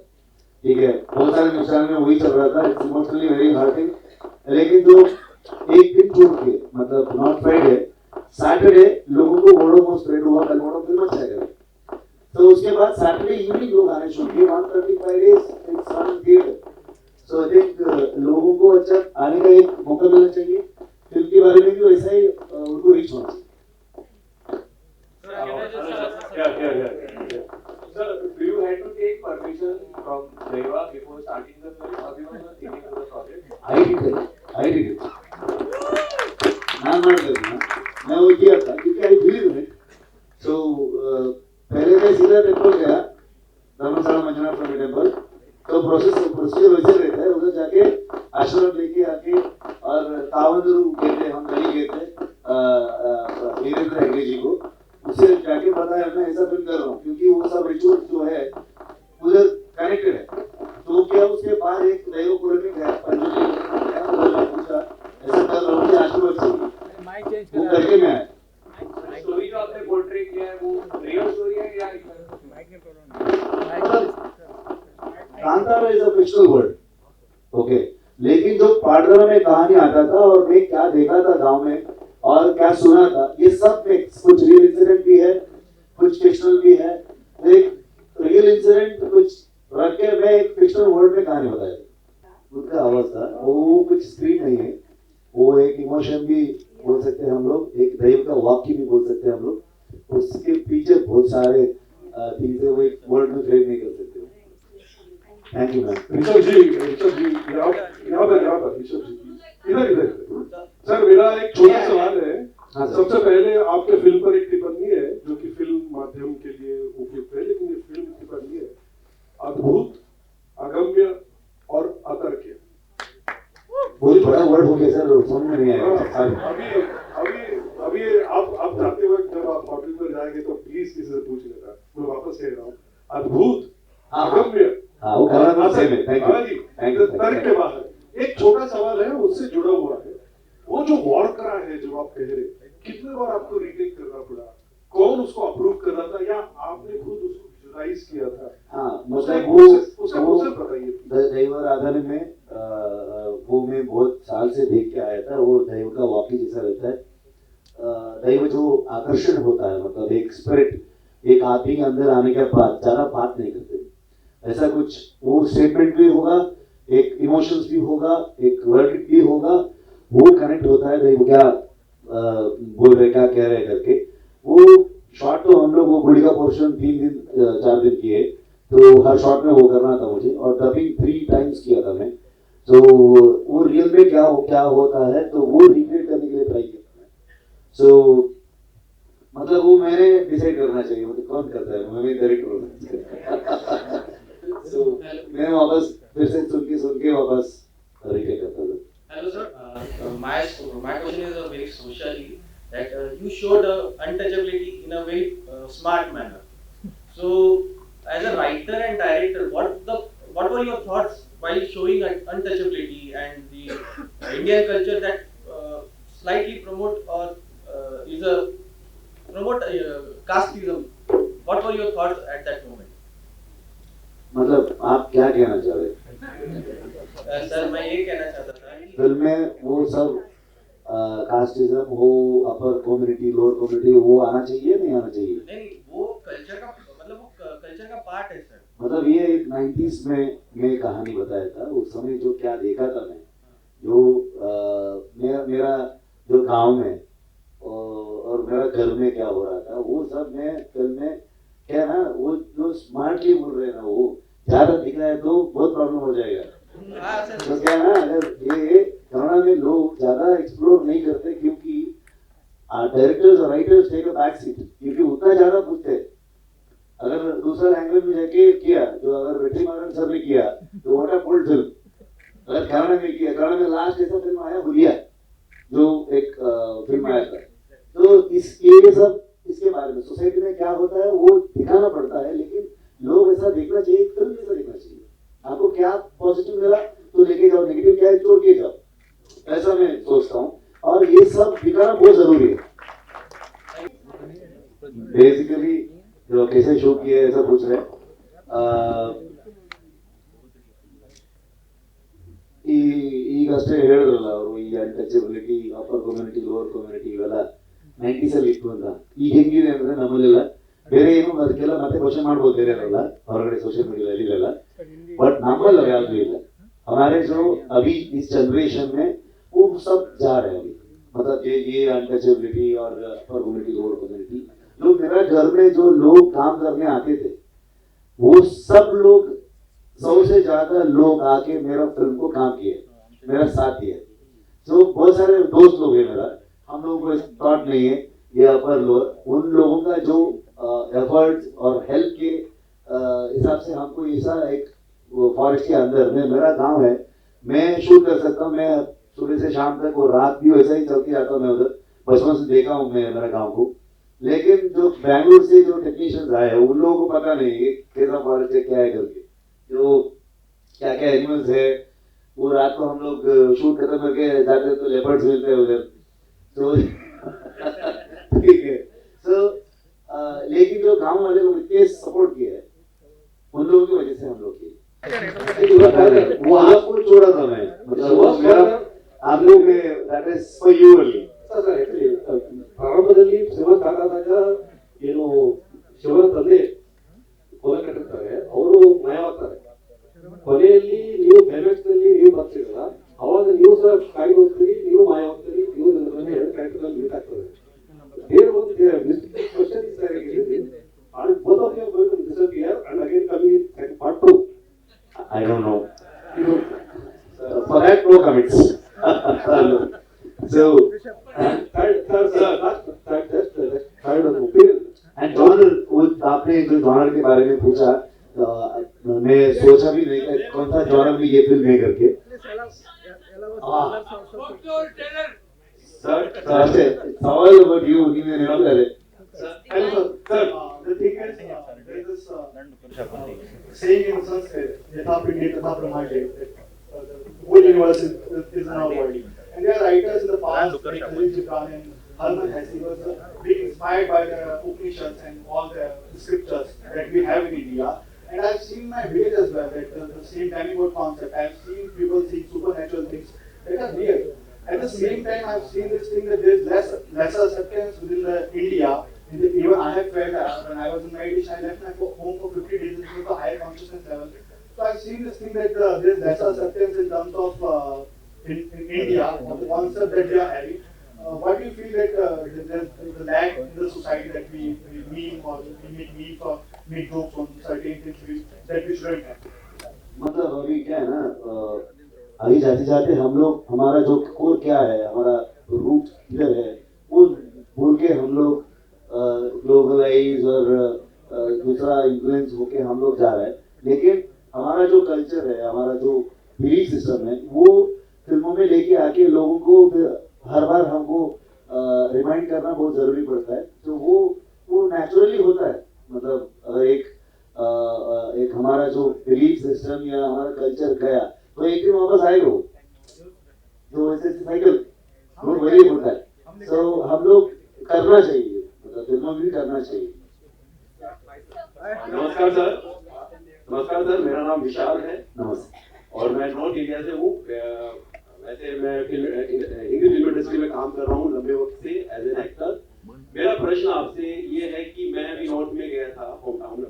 ठीक है, बहुत सारे न्यूज़ चैनल में वही चल रहा था, इट्स इमोशनली वेरी हार्टिंग। लेकिन जो एक दिन छोड़ के, मतलब नॉट फ्राइडे, सैटरडे लोगों को वर्ड ऑफ माउथ स्प्रेड हुआ, बेल बॉटम फिल्म अच्छा है, तो उसके बाद सैटरडे इवनिंग लोग आने शुरू किए, 135 days it's on theatre. So I think लोगों को अच्छा आने का एक मौका मिलना चाहिए, फिल्म के बारे में भी वैसा ही उनको रीच होना चाहिए। Sir, do you have to take permission from Deva before starting the film, or you were thinking of the project? I did it. मैं वो किया था क्योंकि आई बिलीव इट। सो पहले मैं सीधा टेम्पल गया, धर्मशाला मंजुनाथ टेम्पल, तो प्रोसीजर वैसे रहता है, उधर जाके आशीर्वाद लेके आके, और तावंदरू कहते, हम नहीं कहते वीरेंद्र हेगड़े जी को, उससे जाके बताया मैं ऐसा फिल्म कर रहा हूँ, क्योंकि वो सब रिचुअल जो है उधर कनेक्टेड है। तो क्या उसके बाद एक दैव पुरानी गया, पंजुली पूछा ऐसा कर रहा हूँ, आशीर्वाद चाहिए, वो करके मैं आया। स्टोरी जो आपने पोर्ट्रे किया है वो रियल स्टोरी है या Kantara is a fictional word, okay, लेकिन जो पाटरा में कहानी आता था और मैं क्या देखा था गांव में और क्या सुना था, ये सब मिक्स, कुछ रियल इंसिडेंट भी है, कुछ फिक्शनल भी है। एक रियल इंसिडेंट कुछ रख के मैं एक फिक्शनल वर्ड में कहानी बताया, उनका आवाज था, वो कुछ स्क्रीन नहीं है, वो एक इमोशन भी बोल सकते हैं हम लोग, एक दैव का वाक्य भी बोल सकते हैं हम लोग, उसके पीछे बहुत सारे चीजें वो एक वर्ड में फ्रेम नहीं कर सकते। Thank you ma'am. Rishabh ji यहाँ पर ऋषभ जी इधर सर, मेरा एक छोटा सवाल है। हाँ, सबसे पहले आपके फिल्म पर एक टिप्पणी है जो कि फिल्म माध्यम के लिए उपयुक्त है, लेकिन ये फिल्म टिप्पणी है अद्भुत, अगम्य और अतर्क्य। बहुत बड़ा वर्ड हो गया सर, समझ में नहीं आया। अभी आप जाते वक्त जब आप होटल पर जाएंगे तो प्लीज किसी से पूछ लेना, मैं वापस कह रहा हूँ, अद्भुत, अगम्य, तर्क के बाहर। एक छोटा सवाल है उससे जुड़ा हुआ है, वो जो वॉर करा है जो आप कह रहे, कितने बार आपको रीटेक करना पड़ा, कौन उसको अप्रूव कर रहा था, या आपने खुद उसको विजुअलाइज किया था? हाँ, मतलब उसका प्रोसेस बताइए। दैव आधार में वो मैं बहुत साल से देख के आया था, वो दैव का वाकई जैसा रहता है। दैव जो आकर्षण होता है, मतलब एक स्पिरिट, एक आदमी के अंदर आने के बाद ज्यादा बात नहीं करते, ऐसा कुछ वो स्टेटमेंट भी होगा, एक इमोशंस भी होगा, एक वर्ड भी होगा, वो कनेक्ट होता है दैव क्या बोल रहे, क्या कह रहे करके। वो शॉर्ट तो हम लोग वो गुड़ी का पोर्शन 4 दिन किए, तो हर शॉट में वो करना था मुझे, और डबिंग 3 टाइम्स किया था मैं, तो वो रियल में क्या होता है, तो वो रिक्रिएट करने के लिए ट्राई किया। सो मतलब वो मैंने डिसाइड करना चाहिए, मतलब कौन करता है, मैं डायरेक्टर हूँ। So, मैं वापस फिर से सुन के वापस रिटेक करता था। Hello sir, my question is very socially that you showed untouchability in a very smart manner. So as a writer and director, what were your thoughts while showing untouchability and the Indian culture that slightly promote or is a promote casteism? What were your thoughts at that moment? मतलब आप क्या कहना चाह रहे हैं? Sir मैं ये कहना चाहता था कि फिल्म में वो सब कास्टिज्म हो, अपर कम्युनिटी लोअर कम्युनिटी, वो आना चाहिए नहीं आना चाहिए? नहीं वो कल्चर का मतलब वो कल्चर का पार्ट है सर। मतलब ये एक 90s में मैं कहानी बताया था, उस समय जो क्या देखा था मैं, जो मेरा जो गांव में और मेरा घर में क्या हो रहा था, वो सब मैं फिल्म में क्या ना, वो जो स्मार्टली बोल रहे हैं ना, वो ज्यादा दिख रहा है तो बहुत प्रॉब्लम हो जाएगा। तो क्या ना, अगर ये कन्नड़ा में लोग ज्यादा एक्सप्लोर नहीं करते क्योंकि डायरेक्टर्स और writers take a back seat, क्योंकि उतना ज्यादा पूछते। अगर दूसरा लैंग्वेज में जाके किया, जो अगर वेट्रीमारन सर ने किया तो व्हाट अ बोल्ड फिल्म। अगर कन्नड़ा में किया, कन्नड़ा में लास्ट ऐसा फिल्म आया हुलिया, जो एक फिल्म आया था, तो ये सब इसके बारे में सोसाइटी में क्या होता है वो दिखाना पड़ता है, लेकिन लोग ऐसा देखना चाहिए, फिल्म ऐसा देखना चाहिए। आपको क्या पॉजिटिव मिला तो लेके जाओ, नेगेटिव क्या है छोड़ के जाओ, ऐसा मैं सोचता हूँ। और ये सब दिखाना बहुत जरूरी है। बेसिकली जो कैसे शूट किए ऐसा पूछ रहे हैं, ಈಗಷ್ಟೇ ಹೇಳಿದ್ರಲ್ಲ ಅವರು, ಈ untouchability, upper community lower community ಇವೆಲ್ಲ 90s ಅಲ್ಲಿ ಇತ್ತು ಅಂತ. ಈಗ ಹೆಂಗಿದೆ ಅಂದ್ರೆ ನಮ್ಮಲ್ಲೆಲ್ಲ ಬೇರೆ ಏನು ಅದಕ್ಕೆಲ್ಲ ಮತ್ತೆ ಕ್ವಶನ್ ಮಾಡ್ಬೋದು, ಬೇರೆ ಎಲ್ಲ ಹೊರಗಡೆ ಸೋಷಿಯಲ್ ಮೀಡಿಯಾ ಇಲ್ಲೆಲ್ಲ, बट नॉर्मल याद नहीं है। हमारे जो अभी इस जनरेशन में वो सब जा रहे हैं अभी, मतलब ये अनटचेबिलिटी और अपर कम्युनिटी लोअर कम्युनिटी। लोग मेरा घर में जो लोग काम करने आते थे, वो सब लोग 100 से ज्यादा लोग आके मेरा फिल्म को काम किए, मेरा साथ दिया। तो बहुत सारे दोस्त लोग हैं मेरा, हम लोगों को थॉट नहीं है ये अपर लोअर, उन लोगों का जो एफर्ट और हेल्प के हिसाब से हमको ऐसा एक फॉरेस्ट के अंदर में मेरा गांव है, मैं शूट कर सकता हूँ। मैं सुबह से शाम तक और रात भी वैसा ही चलती जाता हूँ। मैं उधर बचपन से देखा हूँ मैं मेरा गांव को। लेकिन जो बैंगलोर से जो टेक्नीशियंस आए हैं उन लोगों को पता नहीं है कैसा फॉरेस्ट है, क्या है करके, जो क्या क्या एनिमल्स है। वो रात को हम लोग शूट खत्म करके जाते हैं तो लेपर्ड्स मिलते हैं उधर, तो ठीक है। तो लेकिन जो गांव वाले लोग इतने सपोर्ट किए हैं, उन लोगों की वजह से हम लोग किए। वो आपको छोड़ा था मैं, मतलब मेरा आप लोग में that is for you only. ಪ್ರಾರಂಭದಲ್ಲಿ ಶಿವನ್ ಕಾಕಾದಾಗ ಏನು ಶಿವನ ತಂದೆ ಕೊಲೆ ಕಟ್ಟಿರ್ತಾರೆ, ಅವರು ಮಾಯವಾಗ್ತಾರೆ. ಕೊನೆಯಲ್ಲಿ ನೀವು ಕ್ಲೈಮ್ಯಾಕ್ಸ್ ನಲ್ಲಿ ನೀವು ಬರ್ತೀರಲ್ಲ, ಅವಾಗ ನೀವು ಸಹ ಕಾಯ್ದು ಹೋಗ್ತೀರಿ, ನೀವು ಮಾಯವಾಗ್ತೀರಿ, ನೀವು ನನ್ನ ಎರಡು ಕ್ಯಾರೆಕ್ಟರ್ ಅಲ್ಲಿ ಮೀಟ್ ಆಗ್ತದೆ. There was a question is there again, and both of you are going to disappear and again coming in part 2. I don't know. For that, no comments. So, third opinion. and genre, वो आपने जो genre के बारे में पूछा, मैं सोचा भी नहीं कि कौन सा genre में ये फिल्म है करके। सवाल about you, ನೀವೇ ಹೇಳೋದಾದ್ರೆ Sir, the thing is, there is this saying in Sanskrit, "Yatha pinde tatha brahmande." The whole universe is in our body. And there are writers in the past, like Khalil Gibran and Herman Hesse, was being inspired by the Upanishads and all the scriptures that we have in India. And I've seen in my village as well that the same demigod concept. I've seen people seeing supernatural things that are real. At the same time, I've seen this thing that there's lesser acceptance within the India. Even I have felt when I was in meditation, I left my home for 50 days and it was a higher consciousness level. So I've seen this thing that there's lesser acceptance in terms of in India of the concept that they are having. Why do you feel that there's the lack in the society that we meme or we make memes or make jokes on certain things that we shouldn't have? मतलब अभी क्या है ना, अभी जाते जाते हम लोग हमारा जो कोर क्या है, हमारा रूट किधर है, वो भूल के हम लोग ग्लोबलाइज और दूसरा इन्फ्लुएंस होके हम लोग जा रहे हैं, लेकिन हमारा जो कल्चर है, हमारा जो बिलीफ सिस्टम है, वो फिल्मों में लेके आके लोगों को हर बार हमको रिमाइंड करना बहुत जरूरी पड़ता है। तो वो नेचुरली होता है। मतलब अगर एक हमारा जो बिलीफ सिस्टम या हमारा कल्चर गया तो एक दिन वापस आएगा वो, तो ऐसे साइकिल वो वही होता है। तो हम लोग करना चाहिए, मतलब फिल्मों में भी करना चाहिए। नमस्कार सर। नमस्कार सर, मेरा नाम विशाल है। नमस्ते। और मैं नॉर्थ इंडिया से हूँ। वैसे मैं इंग्लिश फिल्म इंडस्ट्री में काम कर रहा हूँ लंबे वक्त से एज एन एक्टर। मेरा प्रश्न आपसे ये है कि मैं अभी नॉर्थ में गया था, होम टाउन में,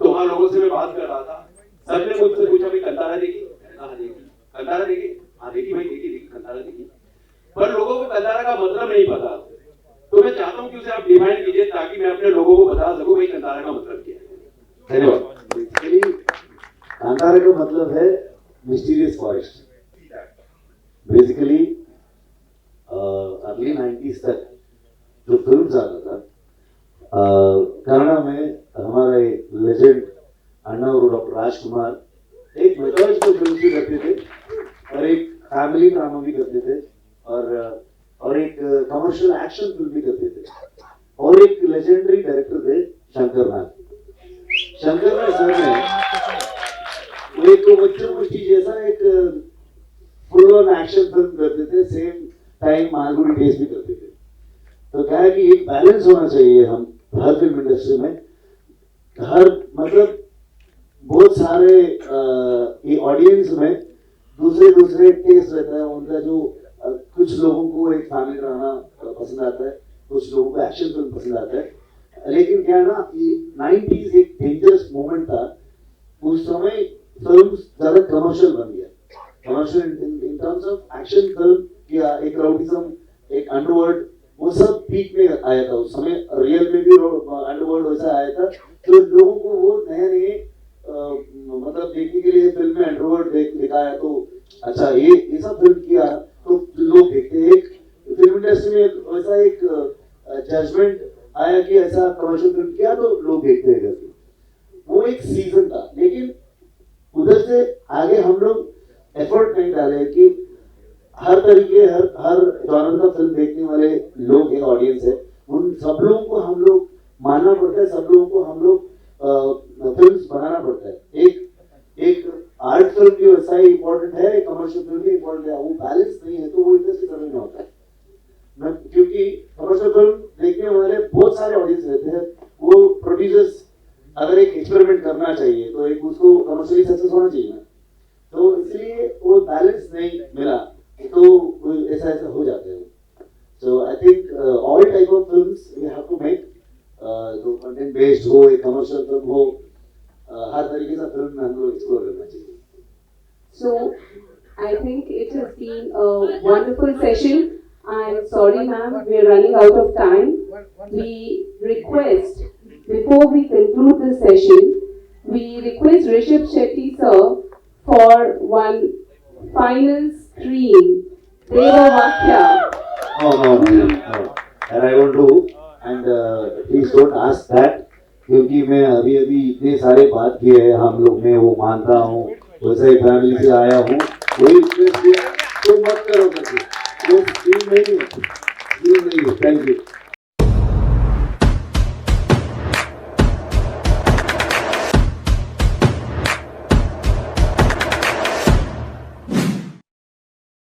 तो वहाँ लोगों से मैं बात कर रहा था। सबने मुझसे पूछा भाई कंतारा देखी? हाँ देखी। कंतारा देखी? हाँ देखी भाई, देखी कंतारा देखी। पर लोगों को कंतारा का मतलब नहीं पता। तो मैं चाहता हूँ कि उसे आप डिफाइन कीजिए ताकि मैं अपने लोगों को बता सकूँ भाई कंतारा का मतलब क्या है। धन्यवाद। बेसिकली कांतारा का मतलब है mysterious forest. Basically early 90s तक जो फिल्म आता था, कन्नड़ा में हमारे लेजेंड अन्ना और डॉक्टर राजकुमार एक मैथोलॉजिकल फिल्म भी करते थे और एक फैमिली ड्रामा भी करते थे और एक कमर्शियल एक्शन फिल्म भी करते थे। और एक लेजेंडरी डायरेक्टर थे शंकर सर ने वो एक बच्चों मुष्टि जैसा एक फुल ऑन एक्शन फिल्म करते थे, सेम टाइम मालगुडी डेज भी करते थे। तो क्या है कि एक बैलेंस होना चाहिए हम हर फिल्म इंडस्ट्री में। हर मतलब बहुत सारे ये ऑडियंस में दूसरे टेस्ट रहता है उनका। जो कुछ लोगों को एक फैमिली ड्रामा पसंद आता है, कुछ लोगों को एक्शन फिल्म पसंद आता है। लेकिन क्या ना, ये 90s एक डेंजरस मोमेंट था। उस समय फिल्म ज्यादा कमर्शियल बन गया, commercial in terms of action film या एक राउडिज्म, एक अंडरवर्ल्ड, वो सब पीक में आया था उस समय। रियल में भी अंडरवर्ल्ड वैसा आया था। तो लोगों को वो नए मतलब देखने के लिए फिल्म में अंडरवर्ल्ड दिखाया, तो अच्छा ये सब फिल्म किया तो लोग देखते हैं। एक फिल्म इंडस्ट्री में वैसा एक जजमेंट आया कि ऐसा कमर्शियल फिल्म किया तो लोग देखते हैं करके। वो एक सीजन था, लेकिन उधर से आगे हम लोग एफर्ट नहीं डाले कि हर तरीके हर जॉनर का फिल्म देखने वाले लोग हैं, ऑडियंस है, उन सब लोगों को हम लोग मानना पड़ता है। सब लोगों को हम लोग फिल्म्स बनाना पड़ता है। एक आर्ट फिल्म भी वैसा ही इम्पोर्टेंट है, एक कमर्शियल फिल्म भी इम्पोर्टेंट है। वो बैलेंस नहीं है तो वो इंडस्ट्री समझ में होता है। क्योंकि कमर्शियल फिल्म देखने वाले बहुत सारे ऑडियंस रहते हैं। वो प्रोड्यूसर्स अगर एक एक्सपेरिमेंट करना चाहिए तो एक उसको कमर्शियली सक्सेस होना चाहिए ना, तो इसलिए वो बैलेंस नहीं मिला तो ऐसा हो जाता है। So I think all type of films we have to make, जो कंटेंट बेस्ड हो, एक कमर्शियल फिल्म हो, हर तरीके से फिल्म में हम लोग एक्सप्लोर करना चाहिए। So, I think it has been a wonderful session. I'm sorry, ma'am, we are running out of time. We request, before we conclude this session, we request Rishabh Shetty, sir, for one final scream. Deva Vakya. No. And I want to, and please don't ask that, क्योंकि मैं अभी इतने सारे बात किए हैं हम लोग, मैं वो मानता हूँ, वैसे फैमिली से आया हूँ, वही तो मत करो करके। वो स्क्रीन नहीं है। Thank you.